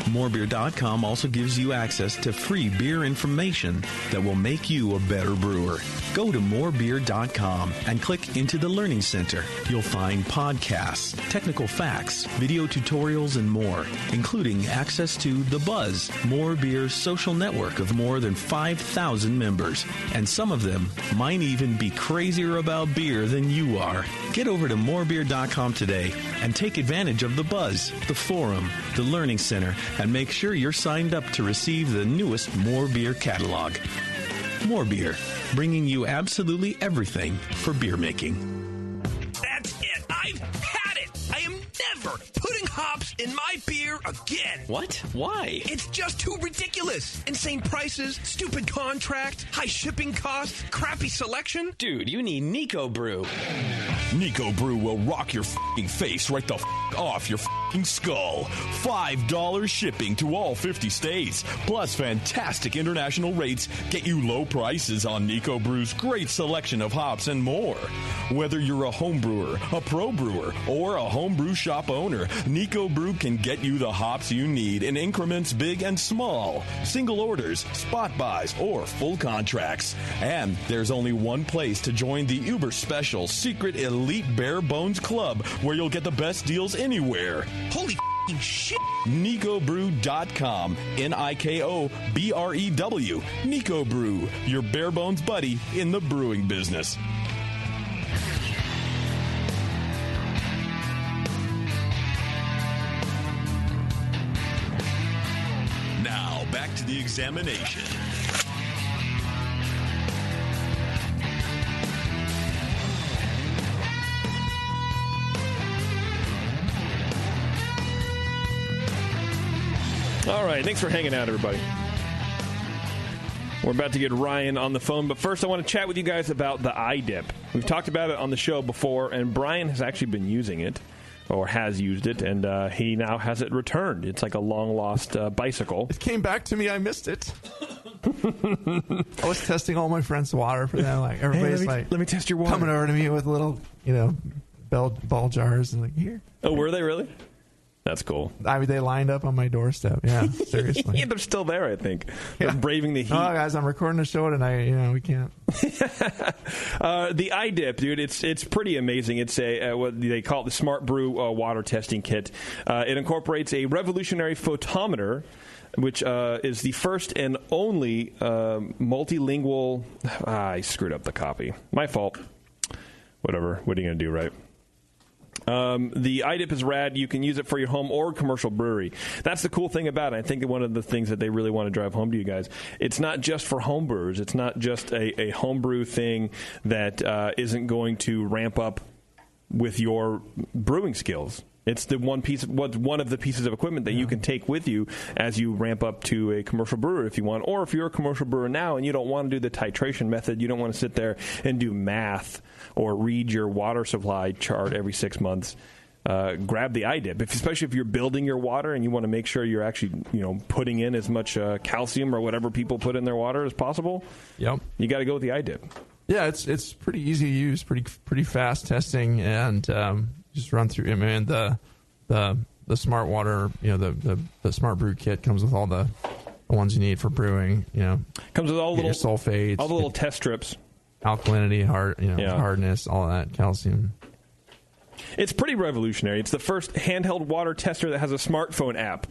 Morebeer.com also gives you access to free beer information that will make you a better brewer. Go to morebeer.com and click into the Learning Center. You'll find podcasts, technical facts, video tutorials, and more, including access to The Buzz, More Beer's social network of more than 5,000 members. And some of them might even be crazier about beer than you are. Get over to morebeer.com today and take advantage of The Buzz, the forum, the Learning Center, and make sure you're signed up to receive the newest More Beer catalog. More Beer, bringing you absolutely everything for beer making. That's it. I've had it. I am never putting hops in my beer again. What? Why? It's just too ridiculous. Insane prices, stupid contracts, high shipping costs, crappy selection. Dude, you need Nico Brew. Nico Brew will rock your f***ing face right the f*** off your f***ing skull. $5 shipping to all 50 states, plus fantastic international rates get you low prices on Nico Brew's great selection of hops and more. Whether you're a home brewer, a pro brewer, or a homebrew shop owner, Nico Brew can get you the hops you need in increments big and small, single orders, spot buys, or full contracts. And there's only one place to join the uber special secret elite bare bones club where you'll get the best deals anywhere. Holy shit. NicoBrew.com. NIKOBREW. Nico Brew, your bare bones buddy in the brewing business. Now, back to the examination. All right, thanks for hanging out, everybody. We're about to get Ryan on the phone, but first I want to chat with you guys about the iDip. We've talked about it on the show before, and Brian has actually been using it, or has used it, and he now has it returned. It's like a long-lost bicycle. It came back to me. I missed it. I was testing all my friends' water for them. Like everybody's let me test your water. coming over to me with little, ball jars and like, here. Oh, were they really? That's cool. I mean, they lined up on my doorstep. Yeah, seriously. Yeah, they're still there, I think. They're braving the heat. Oh, guys, I'm recording a show tonight. We can't. The iDip, dude, it's pretty amazing. It's what they call it the Smart Brew water testing kit. It incorporates a revolutionary photometer, which is the first and only multilingual. I screwed up the copy. My fault. Whatever. What are you going to do, right? The iDip is rad. You can use it for your home or commercial brewery. That's the cool thing about it. I think one of the things that they really want to drive home to you guys, it's not just for home brewers. It's not just a homebrew thing that isn't going to ramp up with your brewing skills. It's the one of the pieces of equipment that you can take with you as you ramp up to a commercial brewer if you want. Or if you're a commercial brewer now and you don't want to do the titration method, you don't want to sit there and do math or read your water supply chart every 6 months, grab the iDip. Especially if you're building your water and you want to make sure you're actually putting in as much calcium or whatever people put in their water as possible. Yep. You got to go with the iDip. Yeah, it's pretty easy to use, pretty fast testing, and just run through. I mean, the smart water, the smart brew kit comes with all the ones you need for brewing. Comes with all the little sulfates, all the little test strips, alkalinity, hardness, all of that, calcium. It's pretty revolutionary. It's the first handheld water tester that has a smartphone app.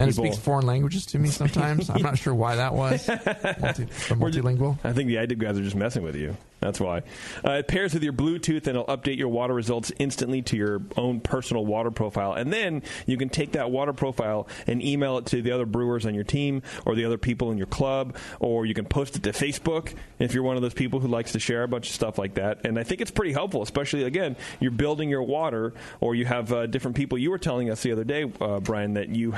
And it speaks foreign languages to me sometimes. I'm not sure why that was. Multilingual. I think the iDip guys are just messing with you. That's why. It pairs with your Bluetooth, and it'll update your water results instantly to your own personal water profile. And then you can take that water profile and email it to the other brewers on your team or the other people in your club, or you can post it to Facebook if you're one of those people who likes to share a bunch of stuff like that. And I think it's pretty helpful, especially, again, you're building your water, or you have different people. You were telling us the other day, Brian, that you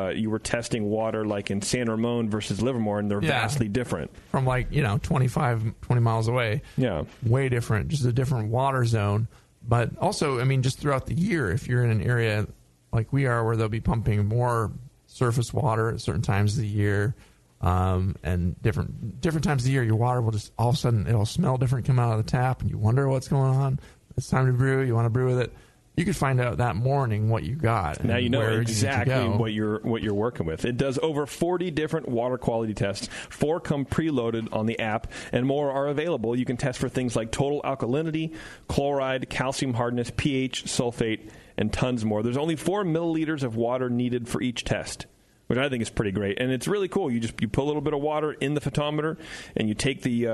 you were testing water like in San Ramon versus Livermore, and they're vastly different. From 20 miles away. Yeah. Way different, just a different water zone. But also, I mean, just throughout the year, if you're in an area like we are where they'll be pumping more surface water at certain times of the year, and different times of the year, your water will just all of a sudden, it'll smell different come out of the tap, and you wonder what's going on. It's time to brew. You want to brew with it. You could find out that morning what you got. Now you know exactly what you're working with. It does over 40 different water quality tests. 4 come preloaded on the app, and more are available. You can test for things like total alkalinity, chloride, calcium hardness, pH, sulfate, and tons more. There's only 4 milliliters of water needed for each test, which I think is pretty great. And it's really cool. You put a little bit of water in the photometer, and you take the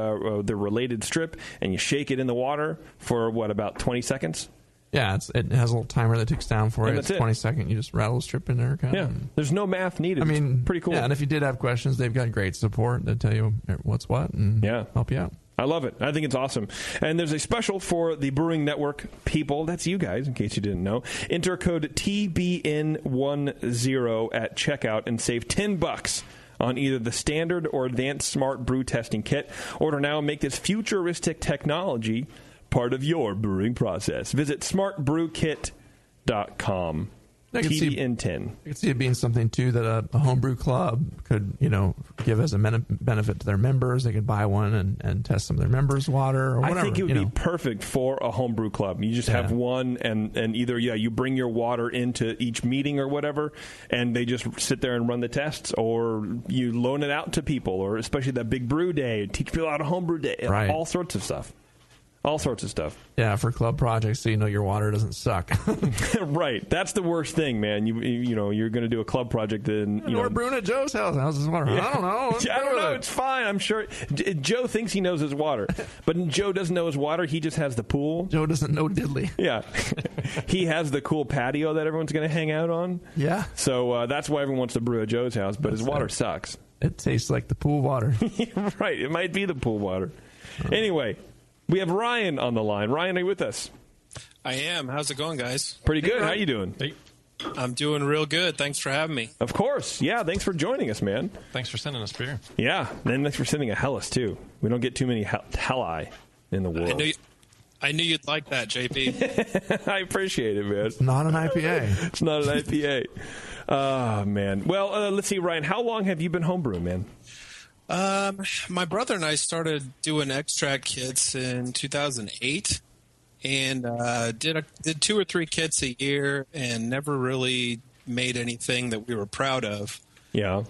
related strip, and you shake it in the water for, about 20 seconds? Yeah, it has a little timer that ticks down for it. It's 20 seconds. You just rattle the strip in there. Yeah, there's no math needed. I mean, it's pretty cool. Yeah, and if you did have questions, they've got great support. They tell you what's what and help you out. I love it. I think it's awesome. And there's a special for the Brewing Network people. That's you guys, in case you didn't know. Enter code TBN10 at checkout and save $10 on either the standard or advanced smart brew testing kit. Order now and make this futuristic technology part of your brewing process. Visit smartbrewkit.com. TBN10. I could see it being something, too, that a homebrew club could, give as a benefit to their members. They could buy one and test some of their members' water or whatever. I think it would be perfect for a homebrew club. You just have one, and either, you bring your water into each meeting or whatever, and they just sit there and run the tests, or you loan it out to people, or especially that big brew day, teach people how to homebrew day, all sorts of stuff. All sorts of stuff. Yeah, for club projects, so your water doesn't suck. Right. That's the worst thing, man. You're going to do a club project, and we're brewing at Joe's house. How's his water? Yeah. I don't know. I don't know. It's fine. I'm sure. Joe thinks he knows his water, but Joe doesn't know his water. He just has the pool. Joe doesn't know diddly. Yeah. He has the cool patio that everyone's going to hang out on. Yeah. So that's why everyone wants to brew at Joe's house, but his water sucks. It tastes like the pool water. Right. It might be the pool water. Anyway. We have Ryan on the line. Ryan, are you with us? I am. How's it going, guys? Pretty good. How you doing? Hey. I'm doing real good. Thanks for having me. Of course. Yeah, thanks for joining us, man. Thanks for sending us beer. Yeah, and thanks for sending a Hellas, too. We don't get too many Helli in the world. I knew you'd like that, JP. I appreciate it, man. It's not an IPA. It's not an IPA. Oh, man. Well, let's see, Ryan. How long have you been homebrewing, man? My brother and I started doing extract kits in 2008, and did 2 or 3 kits a year, and never really made anything that we were proud of. Yeah.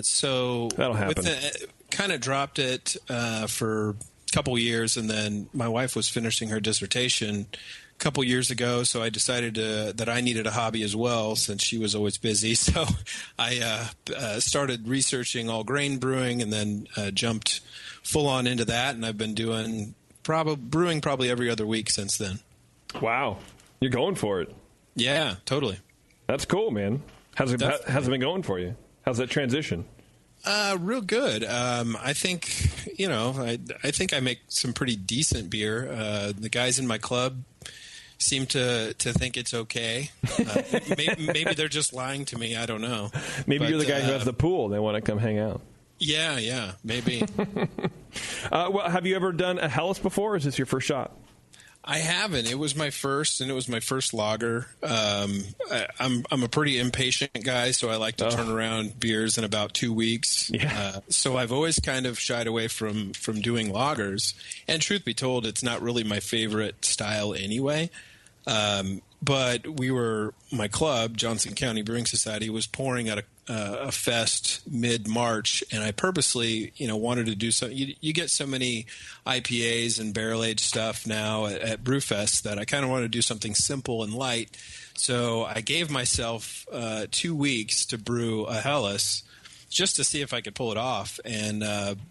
So that'll happen. Kind of dropped it for a couple years, and then my wife was finishing her dissertation a couple years ago, so I decided that I needed a hobby as well, since she was always busy. So I started researching all grain brewing, and then jumped full on into that, and I've been doing brewing probably every other week since then. Wow, you're going for it. Yeah, totally. That's cool, man. How's it been going for you? How's that transition? Real good. I think, I think I make some pretty decent beer. The guys in my club seem to think it's okay. Maybe they're just lying to me. I don't know. Maybe you're the guy who has the pool. They want to come hang out. Yeah, maybe. Well, have you ever done a Helles before, or is this your first shot? I haven't. It was my first, and it was my first lager. I'm a pretty impatient guy, so I like to turn around beers in about 2 weeks. Yeah. So I've always kind of shied away from doing lagers. And truth be told, it's not really my favorite style anyway. But my club, Johnson County Brewing Society, was pouring at a fest mid-March, and I purposely, wanted to do something. You get so many IPAs and barrel-aged stuff now at Brewfest that I kind of wanted to do something simple and light. So I gave myself 2 weeks to brew a Helles just to see if I could pull it off. And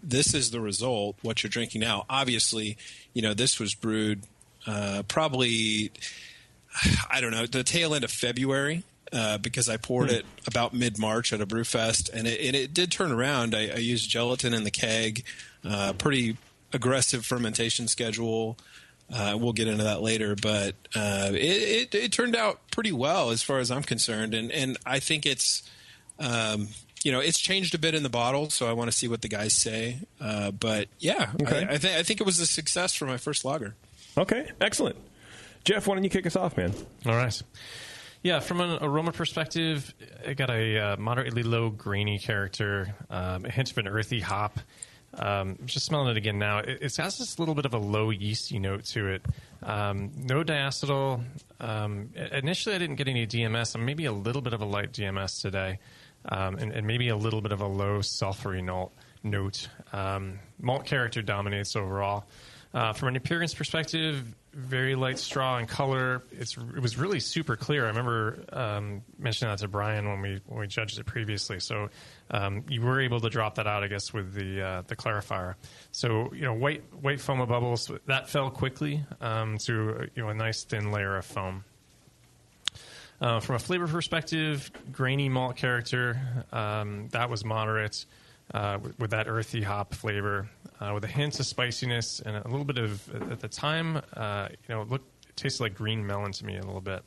this is the result, what you're drinking now. Obviously, this was brewed probably, I don't know, the tail end of February. Because I poured it about mid-March at a Brewfest, and it did turn around. I used gelatin in the keg, pretty aggressive fermentation schedule. We'll get into that later, but it turned out pretty well as far as I'm concerned, and I think it's it's changed a bit in the bottle, so I want to see what the guys say. But yeah, okay. I think it was a success for my first lager. Okay, excellent. Geoff, why don't you kick us off, man? All right. Yeah, from an aroma perspective, I got a moderately low grainy character, a hint of an earthy hop. Just smelling it again now. It has this little bit of a low yeasty note to it. No diacetyl. Initially, I didn't get any DMS. Maybe a little bit of a light DMS today, and maybe a little bit of a low sulfury note. Malt character dominates overall. From an appearance perspective, very light straw in color. It was really super clear. I remember mentioning that to Brian when we judged it previously. So you were able to drop that out, I guess, with the clarifier. So white foam of bubbles that fell quickly to a nice thin layer of foam. From a flavor perspective, grainy malt character that was moderate with that earthy hop flavor. With a hint of spiciness and a little bit of, at the time, it tasted like green melon to me a little bit.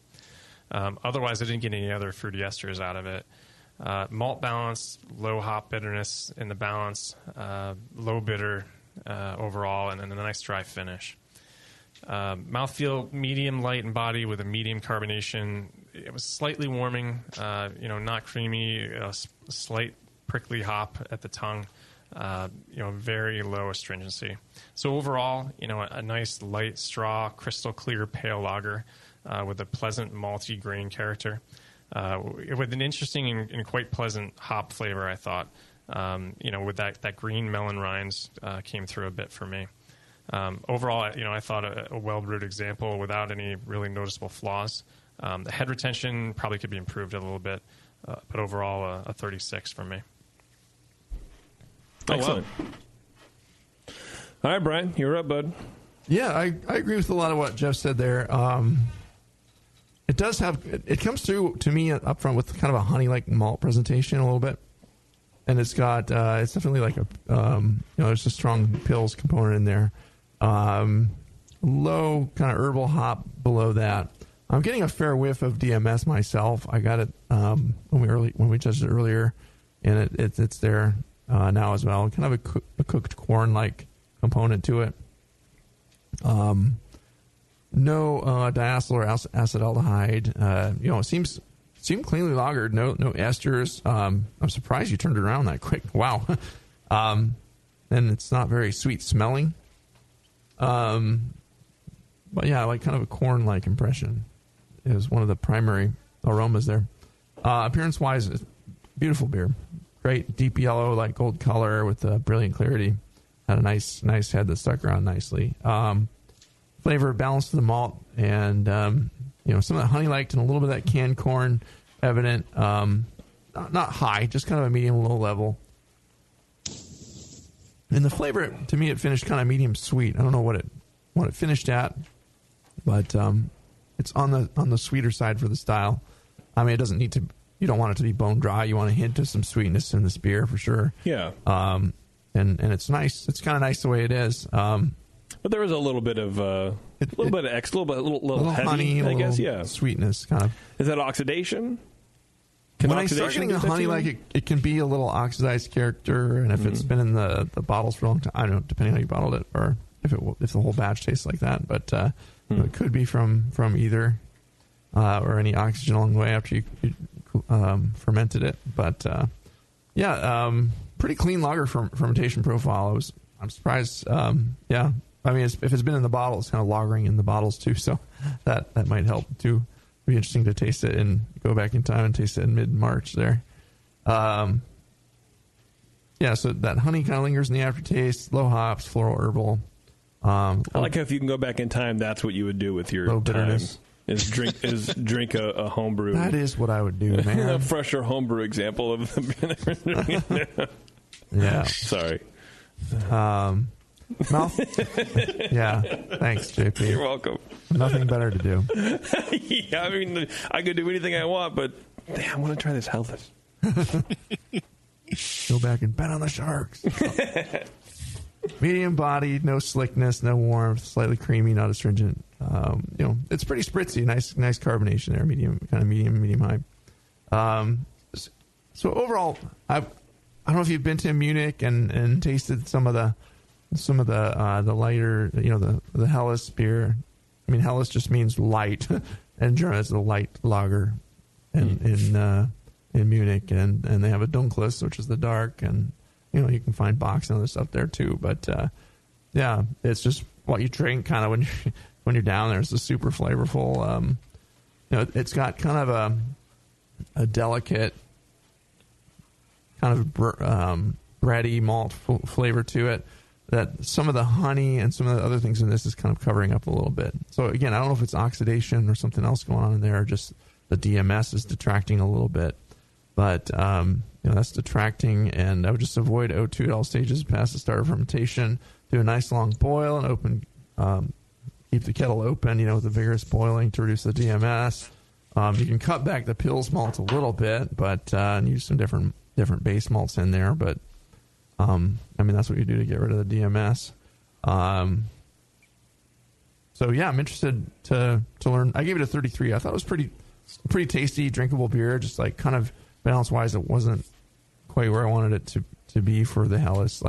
Otherwise, I didn't get any other fruity esters out of it. Malt balance, low hop bitterness in the balance, low bitter overall, and a nice dry finish. Mouthfeel, medium light in body with a medium carbonation. It was slightly warming, not creamy, slight prickly hop at the tongue. Very low astringency. So overall, a nice light straw, crystal clear pale lager with a pleasant malty grain character, with an interesting and quite pleasant hop flavor. I thought, with that green melon rinds came through a bit for me. Overall, I thought a well brewed example without any really noticeable flaws. The head retention probably could be improved a little bit, but overall, a 36 for me. Excellent. Wow. All right, Brian, you're up, bud. Yeah, I agree with a lot of what Geoff said there. It does have, it comes through to me up front with kind of a honey-like malt presentation a little bit. And it's got, it's definitely like there's a strong pills component in there. Low kind of herbal hop below that. I'm getting a fair whiff of DMS myself. I got it when we judged it earlier, and it's there. Now as well, kind of a cooked corn-like component to it. No diacetyl or acetaldehyde. It seemed cleanly lagered. No esters. I'm surprised you turned it around that quick. Wow. And it's not very sweet smelling. but yeah, like kind of a corn-like impression is one of the primary aromas there. Appearance-wise, beautiful beer. Great deep yellow, like gold color with a brilliant clarity. Had a nice head that stuck around nicely. Flavor balanced to the malt, and some of that honey-like and a little bit of that canned corn evident. Not high, just kind of a medium low level. And the flavor, to me, it finished kind of medium sweet. I don't know what it finished at, but it's on the sweeter side for the style. I mean, it doesn't need to. You don't want it to be bone dry. You want to hint of some sweetness in this beer for sure. Yeah. And it's nice. It's kind of nice the way it is. But there was a little bit of a little bit heavy, honey, I guess. Yeah. Sweetness, kind of. Is that oxidation? When I start getting the honey, like it can be a little oxidized character, and if it's been in the bottles for a long time, I don't know, depending on how you bottled it, or if the whole batch tastes like that. But it could be from either or any oxygen along the way after you fermented it. But pretty clean lager fermentation profile. I'm surprised. Yeah, I mean, if it's been in the bottle, it's kind of lagering in the bottles too, so that might help too. Be interesting to taste it and go back in time and taste it in mid-March there. So that honey kind of lingers in the aftertaste, low hops, floral herbal. I like how if you can go back in time, that's what you would do with your low time. Bitterness. Is drink a homebrew. That is what I would do, man. A fresher homebrew example of the Yeah. Sorry. Mouth? Yeah. Thanks, JP. You're welcome. Nothing better to do. Yeah, I mean, I could do anything I want, but I want to try this Helles. Go back and bet on the Sharks. Medium bodied, no slickness, no warmth, slightly creamy, not astringent. It's pretty spritzy. Nice carbonation there. Medium high. So overall, I don't know if you've been to Munich and tasted some of the lighter, the Helles beer. I mean, Helles just means light, and German is the light lager in Munich, and they have a Dunkles, which is the dark, and you can find Box and other stuff there too. But it's just what you drink kind of when you're down there. It's just super flavorful. It's got kind of a delicate kind of bready malt flavor to it that some of the honey and some of the other things in this is kind of covering up a little bit. So again, I don't know if it's oxidation or something else going on in there, or just the DMS is detracting a little bit. But that's detracting, and I would just avoid O2 at all stages past the start of fermentation. Do a nice long boil and open. Keep the kettle open, with a vigorous boiling to reduce the DMS. You can cut back the Pils malt a little bit, but and use some different base malts in there. But that's what you do to get rid of the DMS. So yeah, I'm interested to learn. I gave it a 33. I thought it was pretty tasty, drinkable beer. Just like kind of balance wise, it wasn't quite where I wanted it to be for the Helles.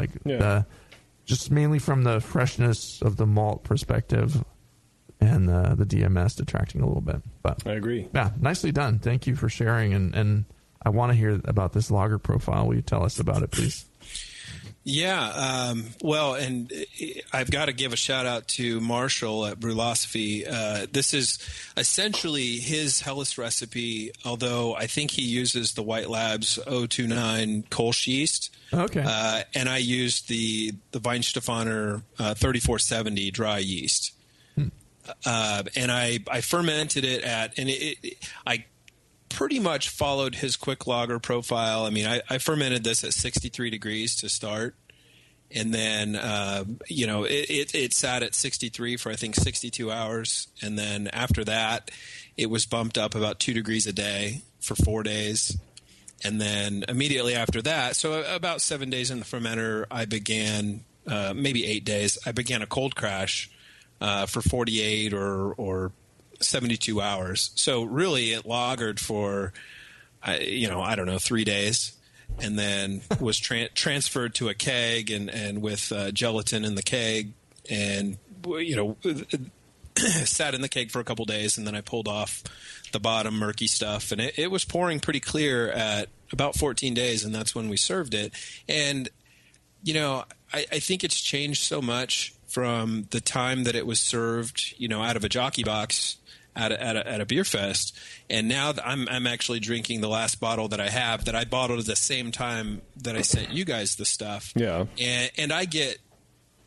Just mainly from the freshness of the malt perspective, and the DMS detracting a little bit. But I agree. Yeah, nicely done. Thank you for sharing, and I want to hear about this lager profile. Will you tell us about it, please? Yeah, and I've got to give a shout out to Marshall at Brewlosophy. This is essentially his Helles recipe, although I think he uses the White Labs 029 Kolsch yeast. Okay. And I used the Weihenstephaner 3470 dry yeast. And I fermented it I pretty much followed his quick lager profile. I mean, I fermented this at 63 degrees to start. And then, it sat at 63 for, I think, 62 hours. And then after that, it was bumped up about 2 degrees a day for 4 days. And then immediately after that, so about 7 days in the fermenter, I began, maybe 8 days, I began a cold crash for 48 or 72 hours. So really it lagered for, 3 days, and then was transferred to a keg and with gelatin in the keg, and, sat in the keg for a couple days, and then I pulled off the bottom murky stuff, and it was pouring pretty clear at about 14 days, and that's when we served it. And, I think it's changed so much from the time that it was served, out of a jockey box at a beer fest, and now I'm actually drinking the last bottle that I have that I bottled at the same time that I sent you guys the stuff. Yeah, and I get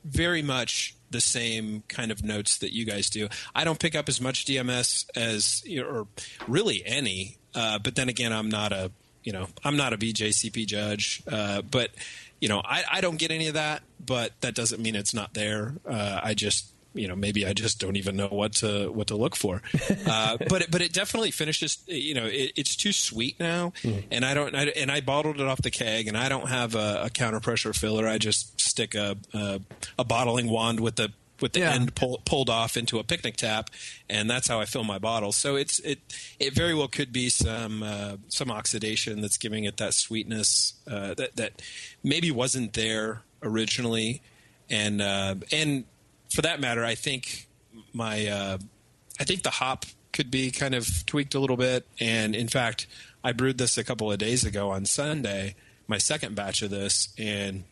very much the same kind of notes that you guys do. I don't pick up as much DMS as or really any, but then again, I'm not a BJCP judge, but I don't get any of that, but that doesn't mean it's not there. I just maybe I just don't even know what to look for. But it definitely finishes. It's too sweet now, and I bottled it off the keg, and I don't have a counter pressure filler. I just stick a bottling wand with the end pulled off into a picnic tap, and that's how I fill my bottle. So it very well could be some oxidation that's giving it that sweetness that maybe wasn't there originally, and for that matter, I think the hop could be kind of tweaked a little bit. And in fact, I brewed this a couple of days ago on Sunday, my second batch of this, and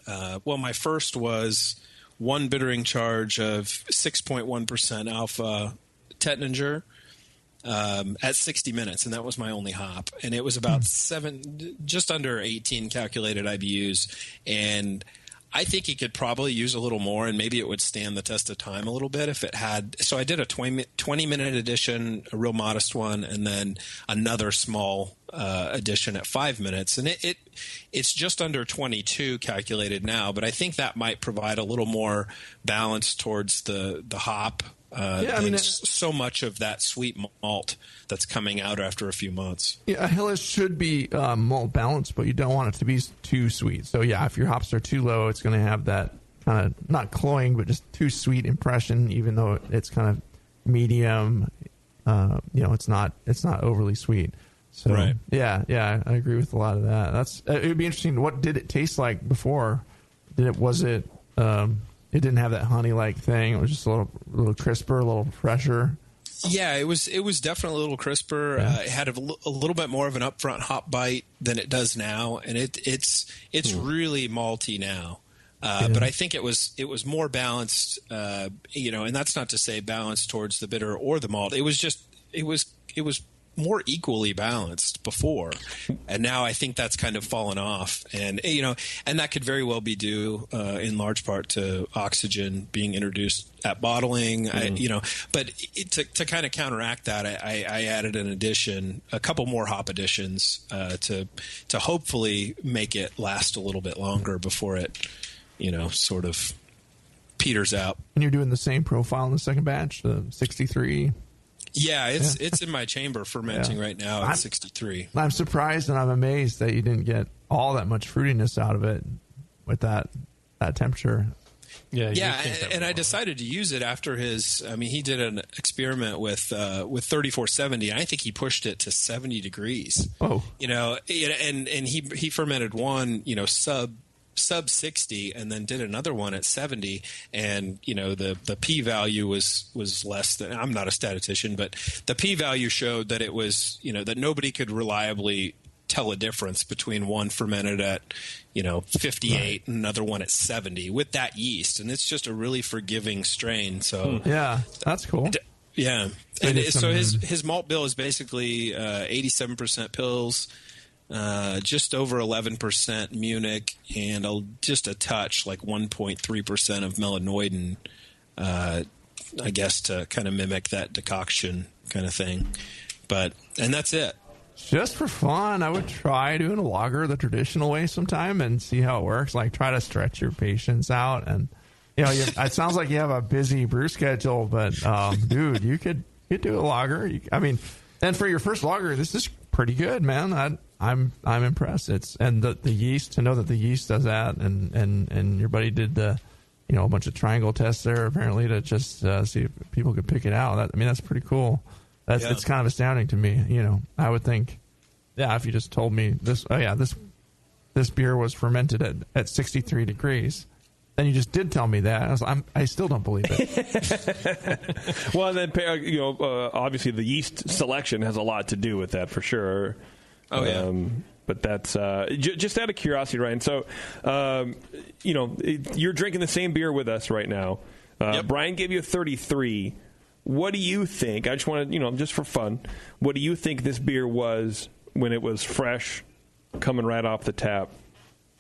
my first was one bittering charge of 6.1% alpha Tettnanger at 60 minutes, and that was my only hop. And it was about just under 18 calculated IBUs, and I think he could probably use a little more, and maybe it would stand the test of time a little bit if it had. So I did a 20-minute edition, a real modest one, and then another small edition at 5 minutes. And it's just under 22 calculated now, but I think that might provide a little more balance towards the hop. So much of that sweet malt that's coming out after a few months. Yeah, a Helles should be malt balanced, but you don't want it to be too sweet. So yeah, if your hops are too low, it's going to have that kind of not cloying, but just too sweet impression. Even though it's kind of medium, it's not overly sweet. So right. Yeah, I agree with a lot of that. It would be interesting. What did it taste like before? It didn't have that honey-like thing. It was just a little crisper, a little fresher. Yeah, it was definitely a little crisper. Yeah. It had a little bit more of an upfront hop bite than it does now, and it's really malty now. But I think it was more balanced. And that's not to say balanced towards the bitter or the malt. It was more equally balanced before, and now I think that's kind of fallen off, and and that could very well be due in large part to oxygen being introduced at bottling. But to kind of counteract that, I added a couple more hop additions to hopefully make it last a little bit longer before it sort of peters out. And you're doing the same profile in the second batch, the 63. Yeah, it's in my chamber fermenting right now at 63. I'm surprised and I'm amazed that you didn't get all that much fruitiness out of it with that temperature. Yeah, and I decided to use it after he did an experiment with 3470. And I think he pushed it to 70 degrees. Oh. And he fermented one, sub 60, and then did another one at 70, and the p value was less than. I'm not a statistician, but the p value showed that it was that nobody could reliably tell a difference between one fermented at 58 and another one at 70 with that yeast, and it's just a really forgiving strain. So yeah, that's cool. Yeah, and so his malt bill is basically 87% pills. Just over 11% Munich, and just a touch, like 1.3% of melanoidin, I guess, to kind of mimic that decoction kind of thing. And that's it. Just for fun, I would try doing a lager the traditional way sometime and see how it works. Like, try to stretch your patience out. And, it sounds like you have a busy brew schedule, but, dude, you could do a lager. And for your first lager, this is pretty good, man. I'm impressed. And the yeast, to know that the yeast does that, and your buddy did a bunch of triangle tests there apparently to just see if people could pick it out. That's pretty cool. It's kind of astounding to me. I would think, if you just told me this beer was fermented at 63 degrees. Then you just did tell me that. I still don't believe it. Well, and then obviously the yeast selection has a lot to do with that for sure. Oh yeah. But that's just out of curiosity, Ryan. So, you're drinking the same beer with us right now. Yep. Brian gave you a 33. What do you think? I just want to, just for fun, what do you think this beer was when it was fresh, coming right off the tap?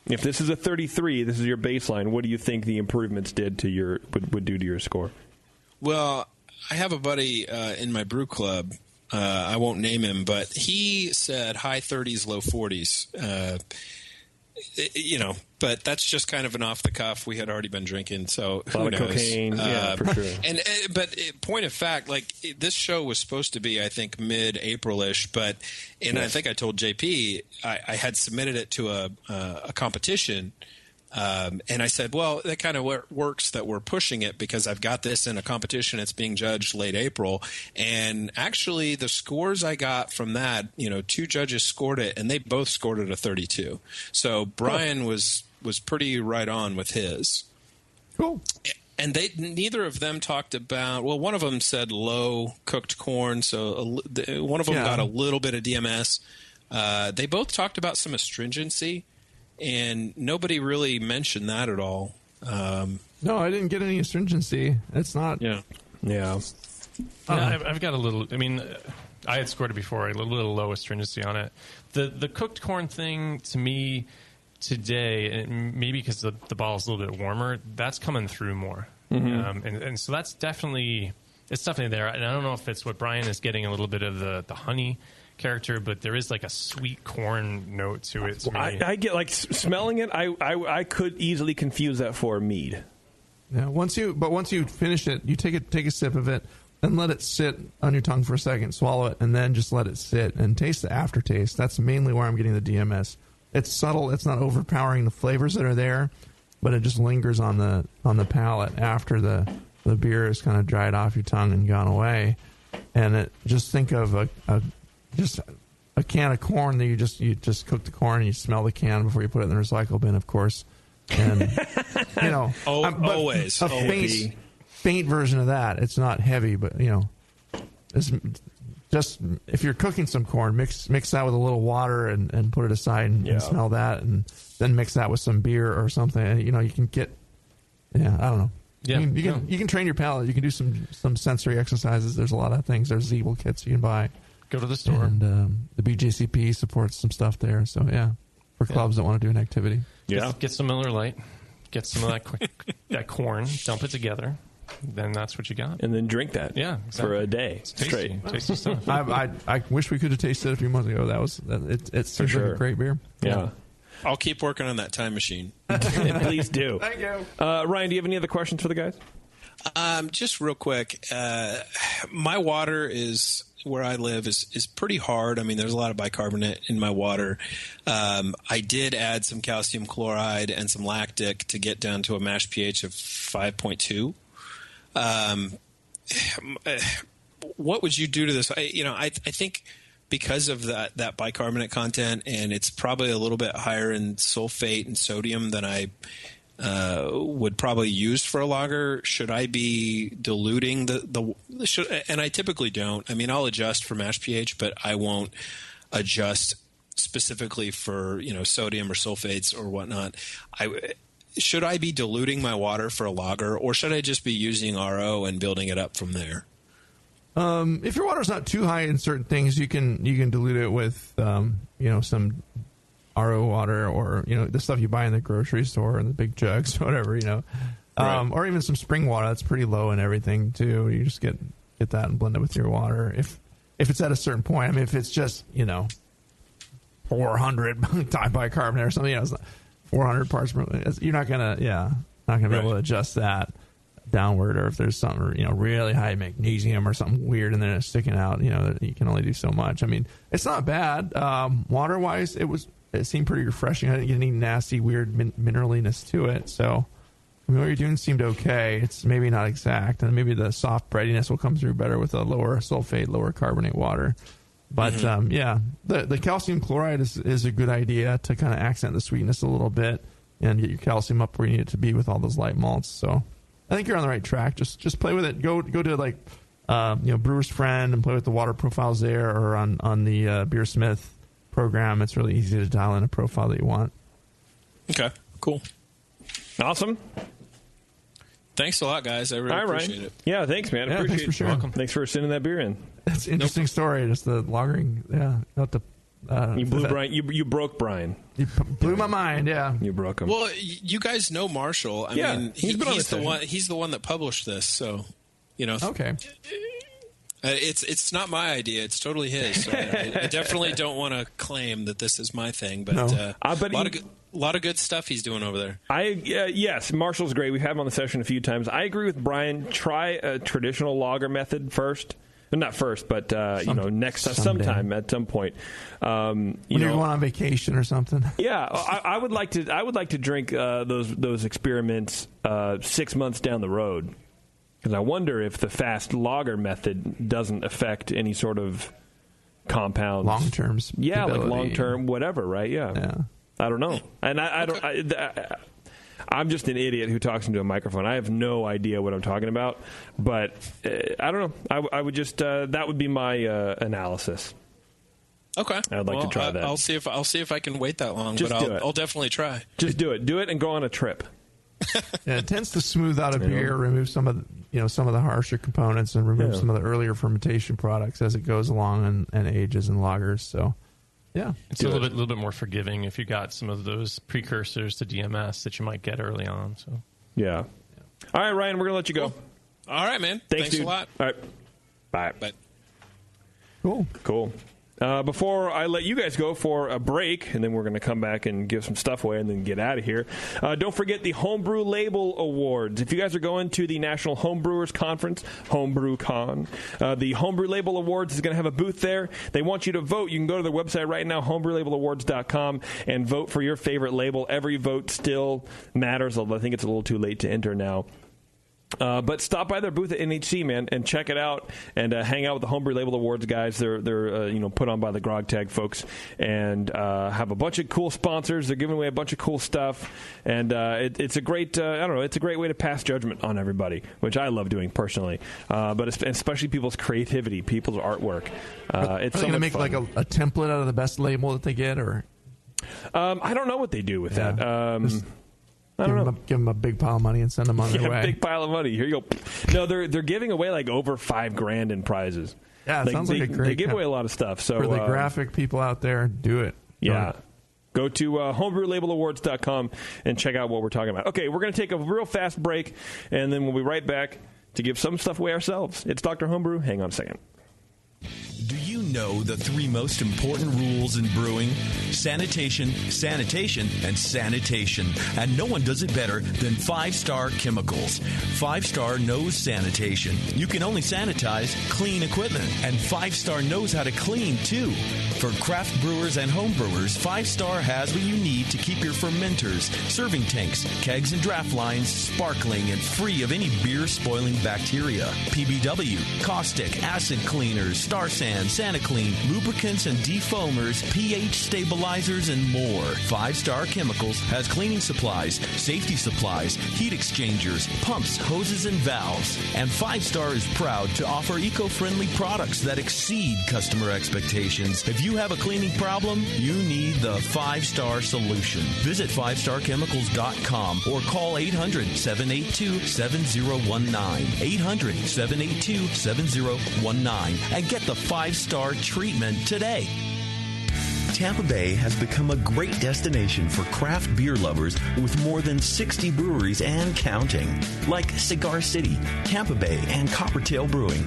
If this is a 33, this is your baseline. What do you think the improvements would do to your score? Well, I have a buddy in my brew club. I won't name him, but he said high 30s, low 40s. But that's just kind of an off the cuff. We had already been drinking, so who knows? Cocaine, yeah, for sure. But point of fact, this show was supposed to be, I think, mid-April-ish. But I think I told JP I had submitted it to a competition. And I said, well, that kind of works that we're pushing it because I've got this in a competition. It's being judged late April. And actually, the scores I got from that, 2 judges scored it, and they both scored it a 32. So Brian was pretty right on with his. Cool. And neither of them talked about, well, one of them said low cooked corn. So one of them got a little bit of DMS. They both talked about some astringency. And nobody really mentioned that at all. No, I didn't get any astringency. It's not. Yeah. I've got a little. I mean, I had scored it before. A little low astringency on it. The cooked corn thing to me today, and maybe because the bottle is a little bit warmer, that's coming through more. Mm-hmm. And so that's definitely there. And I don't know if it's what Brian is getting a little bit of the honey character, but there is a sweet corn note to it. I get smelling it. I could easily confuse that for mead. Yeah. Once you finish it, you take a sip of it and let it sit on your tongue for a second, swallow it, and then just let it sit and taste the aftertaste. That's mainly where I'm getting the DMS. It's subtle. It's not overpowering the flavors that are there, but it just lingers on the palate after the beer is kind of dried off your tongue and gone away. And just think of a can of corn that you just cook the corn and you smell the can before you put it in the recycle bin, of course. And always a faint version of that. It's not heavy, but it's just if you're cooking some corn, mix that with a little water and put it aside and smell that, and then mix that with some beer or something. And, you can get I don't know. Yeah, you can train your palate. You can do some sensory exercises. There's a lot of things. There's Zeeble kits you can buy. Go to the store. And the BJCP supports some stuff there. So, for clubs that want to do an activity. Yeah. Get some Miller Lite. Get some of that corn. Dump it together. Then that's what you got. And then drink that for a day straight. Tasty stuff. I wish we could have tasted it a few months ago. It seems like a great beer. Yeah. I'll keep working on that time machine. Please do. Thank you. Ryan, do you have any other questions for the guys? Just real quick. My water where I live is pretty hard. I mean, there's a lot of bicarbonate in my water. I did add some calcium chloride and some lactic to get down to a mash pH of 5.2. What would you do to this? I think because of that bicarbonate content, and it's probably a little bit higher in sulfate and sodium than I would probably use for a lager. Should I be diluting and I typically don't. I mean, I'll adjust for mash pH, but I won't adjust specifically for sodium or sulfates or whatnot. Should I be diluting my water for a lager, or should I just be using RO and building it up from there? If your water's not too high in certain things, you can dilute it with some RO water, or the stuff you buy in the grocery store and the big jugs, whatever, Right. Or even some spring water that's pretty low and everything too. You just get that and blend it with your water if it's at a certain point. I mean, if it's just 400 bicarbonate or something, it's 400 parts per million, you're not gonna be able to adjust that downward. Or if there's something really high magnesium or something weird and then it's sticking out, you can only do so much. I mean, it's not bad. Water wise, it seemed pretty refreshing. I didn't get any nasty, weird mineraliness to it. So, I mean, what you're doing seemed okay. It's maybe not exact, and maybe the soft breadiness will come through better with a lower sulfate, lower carbonate water. But the calcium chloride is a good idea to kind of accent the sweetness a little bit and get your calcium up where you need it to be with all those light malts. So, I think you're on the right track. Just play with it. Go to Brewer's Friend and play with the water profiles there, or on the Beersmith program. It's really easy to dial in a profile that you want. Okay, cool. Awesome. Thanks a lot, guys. I really appreciate it. Yeah, thanks, man. Yeah, Appreciate thanks for it. sharing. Welcome. Thanks for sending that beer in. It's an interesting story. Just the lagering. Yeah. Not the, you blew Brian. You broke Brian. You blew my mind. Yeah. You broke him. Well, you guys know Marshall. I mean, he's the one that published this. So, Okay. It's not my idea. It's totally his. So I definitely don't want to claim that this is my thing. But, a lot of good stuff he's doing over there. Yes, Marshall's great. We've had him on the session a few times. I agree with Brian. Try a traditional lager method first. Not first, but sometime at some point. When you're going on vacation or something. Yeah, I would like to drink those experiments 6 months down the road, because I wonder if the fast lager method doesn't affect any sort of compounds. Long term. Yeah, like long term, whatever. Right? Yeah. I don't know, and I don't. I'm just an idiot who talks into a microphone. I have no idea what I'm talking about, but I don't know. I would just that would be my analysis. Okay, I'd like to try that. I'll see if I can wait that long, but I'll definitely try. Just do it, and go on a trip. Yeah, it tends to smooth out a beer, remove some of the harsher components, and remove some of the earlier fermentation products as it goes along and ages in lagers. So. Yeah, it's a little bit more forgiving if you got some of those precursors to DMS that you might get early on. So yeah. All right, Ryan, we're gonna let you go. Cool. All right, man. Thanks a lot. All right, bye. Bye. Cool. Before I let you guys go for a break, and then we're going to come back and give some stuff away and then get out of here, don't forget the Homebrew Label Awards. If you guys are going to the National Homebrewers Conference, Homebrew Con, the Homebrew Label Awards is going to have a booth there. They want you to vote. You can go to their website right now, homebrewlabelawards.com, and vote for your favorite label. Every vote still matters, although I think it's a little too late to enter now. But stop by their booth at NHC, man, and check it out, and hang out with the Homebrew Label Awards guys. They're put on by the Grog Tag folks, and have a bunch of cool sponsors. They're giving away a bunch of cool stuff, and it's a great it's a great way to pass judgment on everybody, which I love doing personally. But especially people's creativity, people's artwork. It's so much fun. Make like a template out of the best label that they get, or I don't know what they do with that. I don't know. Give them a big pile of money and send them on their way. Big pile of money. Here you go. No, they're giving away like over $5,000 in prizes. Yeah, it sounds like a great. They give away a lot of stuff. So for the graphic people out there, do it. Yeah. Go to homebrewlabelawards.com and check out what we're talking about. Okay, we're going to take a real fast break, and then we'll be right back to give some stuff away ourselves. It's Dr. Homebrew. Hang on a second. Do you know the three most important rules in brewing? Sanitation, sanitation, and sanitation. And no one does it better than 5-Star Chemicals. 5-Star knows sanitation. You can only sanitize clean equipment. And 5-Star knows how to clean, too. For craft brewers and home brewers, 5-Star has what you need to keep your fermenters, serving tanks, kegs, and draft lines sparkling and free of any beer-spoiling bacteria. PBW, caustic, acid cleaners, Star Sand, SaniClean, lubricants and defoamers, pH stabilizers, and more. 5-Star Chemicals has cleaning supplies, safety supplies, heat exchangers, pumps, hoses, and valves. And 5-Star is proud to offer eco-friendly products that exceed customer expectations. If you have a cleaning problem, you need the 5-Star solution. Visit 5starchemicals.com or call 800-782-7019. 800-782-7019 and get the 5-Star treatment today. Tampa Bay has become a great destination for craft beer lovers with more than 60 breweries and counting, like Cigar City, Tampa Bay, and Coppertail Brewing.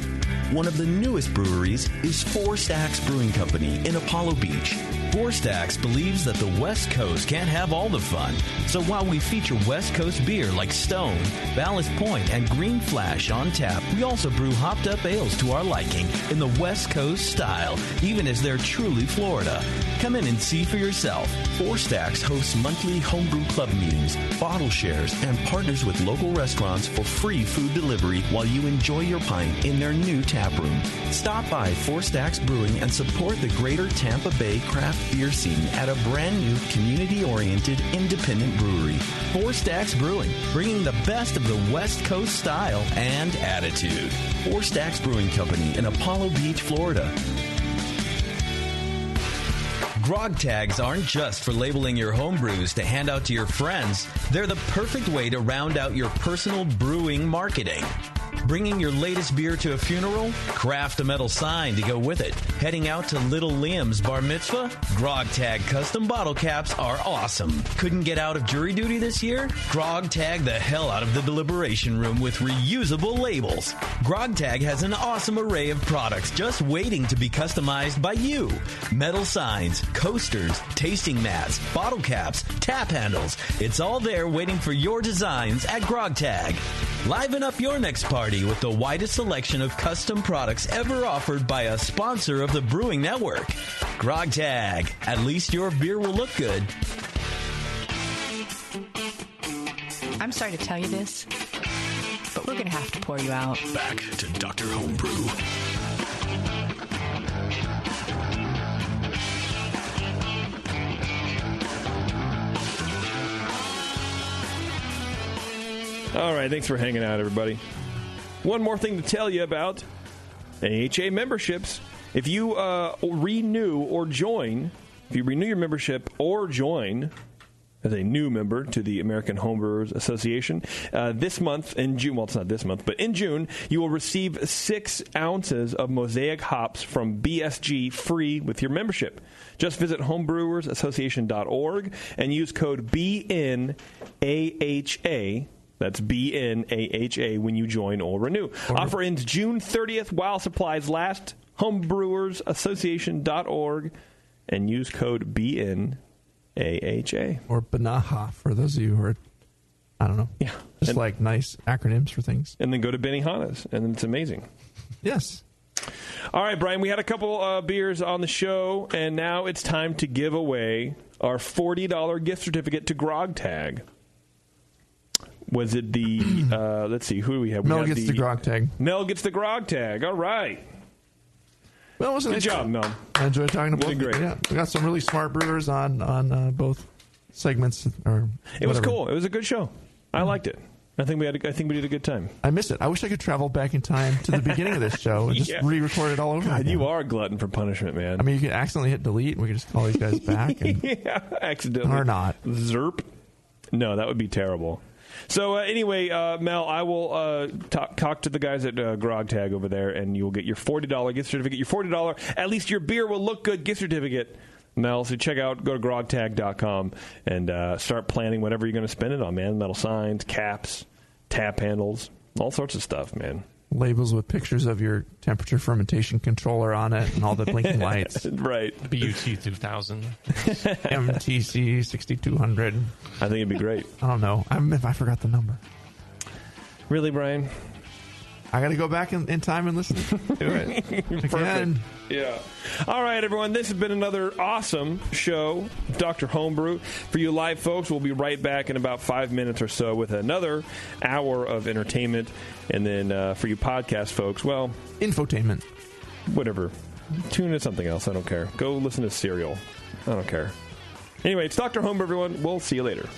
One of the newest breweries is Four Stacks Brewing Company in Apollo Beach. Four Stacks believes that the West Coast can't have all the fun, so while we feature West Coast beer like Stone, Ballast Point, and Green Flash on tap, we also brew hopped-up ales to our liking in the West Coast style, even as they're truly Florida. Come in and see for yourself. Four Stacks hosts monthly homebrew club meetings, bottle shares, and partners with local restaurants for free food delivery while you enjoy your pint in their new tap room. Stop by Four Stacks Brewing and support the greater Tampa Bay craft beer scene at a brand new community-oriented independent brewery. Four Stacks Brewing, bringing the best of the West Coast style and attitude. Four Stacks Brewing Company in Apollo Beach, Florida. Grog tags aren't just for labeling your home brews to hand out to your friends. They're the perfect way to round out your personal brewing marketing. Bringing your latest beer to a funeral? Craft a metal sign to go with it. Heading out to little Liam's bar mitzvah? Grog Tag custom bottle caps are awesome. Couldn't get out of jury duty this year? Grog Tag the hell out of the deliberation room with reusable labels. Grog Tag has an awesome array of products just waiting to be customized by you. Metal signs, coasters, tasting mats, bottle caps, tap handles. It's all there waiting for your designs at Grog Tag. Liven up your next party with the widest selection of custom products ever offered by a sponsor of the Brewing Network. Grog Tag. At least your beer will look good. I'm sorry to tell you this, but we're going to have to pour you out. Back to Dr. Homebrew. All right, thanks for hanging out, everybody. One more thing to tell you about AHA memberships. If you renew your membership or join as a new member to the American Homebrewers Association, this month in June, well, it's not this month, but in June, you will receive 6 ounces of Mosaic hops from BSG free with your membership. Just visit homebrewersassociation.org and use code BNAHA. That's BNAHA when you join or renew. Offer ends June 30th while supplies last. Homebrewersassociation.org and use code BNAHA. Or BNAHA for those of you who are, I don't know. Yeah. Just like nice acronyms for things. And then go to Benihana's, and then it's amazing. Yes. All right, Brian, we had a couple beers on the show, and now it's time to give away our $40 gift certificate to Grog Tag. Was it the, let's see, who do we have? Mel gets the Grog Tag. Mel gets the Grog Tag. All right. Well, it was a Good job, Mel. I enjoyed talking to both. Great. Yeah, we got some really smart brewers on both segments. It was cool. It was a good show. I liked it. I think we did a good time. I miss it. I wish I could travel back in time to the beginning of this show and just re-record it all over God, again. you are a glutton for punishment, man. I mean, you could accidentally hit delete and we could just call these guys back. And, yeah, accidentally. Or not. Zerp. No, that would be terrible. So anyway, Mel, I will talk to the guys at Grog Tag over there, and you will get your $40 gift certificate. Your $40, at least your beer will look good gift certificate, Mel. So go to grogtag.com and start planning whatever you're going to spend it on, man. Metal signs, caps, tap handles, all sorts of stuff, man. Labels with pictures of your temperature fermentation controller on it and all the blinking lights. Right. BUT 2000. MTC 6200. I think it'd be great. I don't know. I forgot the number. Really, Brian? I got to go back in time and listen to it again. Yeah. All right, everyone. This has been another awesome show, Dr. Homebrew. For you live folks, we'll be right back in about 5 minutes or so with another hour of entertainment. And then for you podcast folks, well, infotainment. Whatever. Tune in something else. I don't care. Go listen to Serial. I don't care. Anyway, it's Dr. Homebrew, everyone. We'll see you later.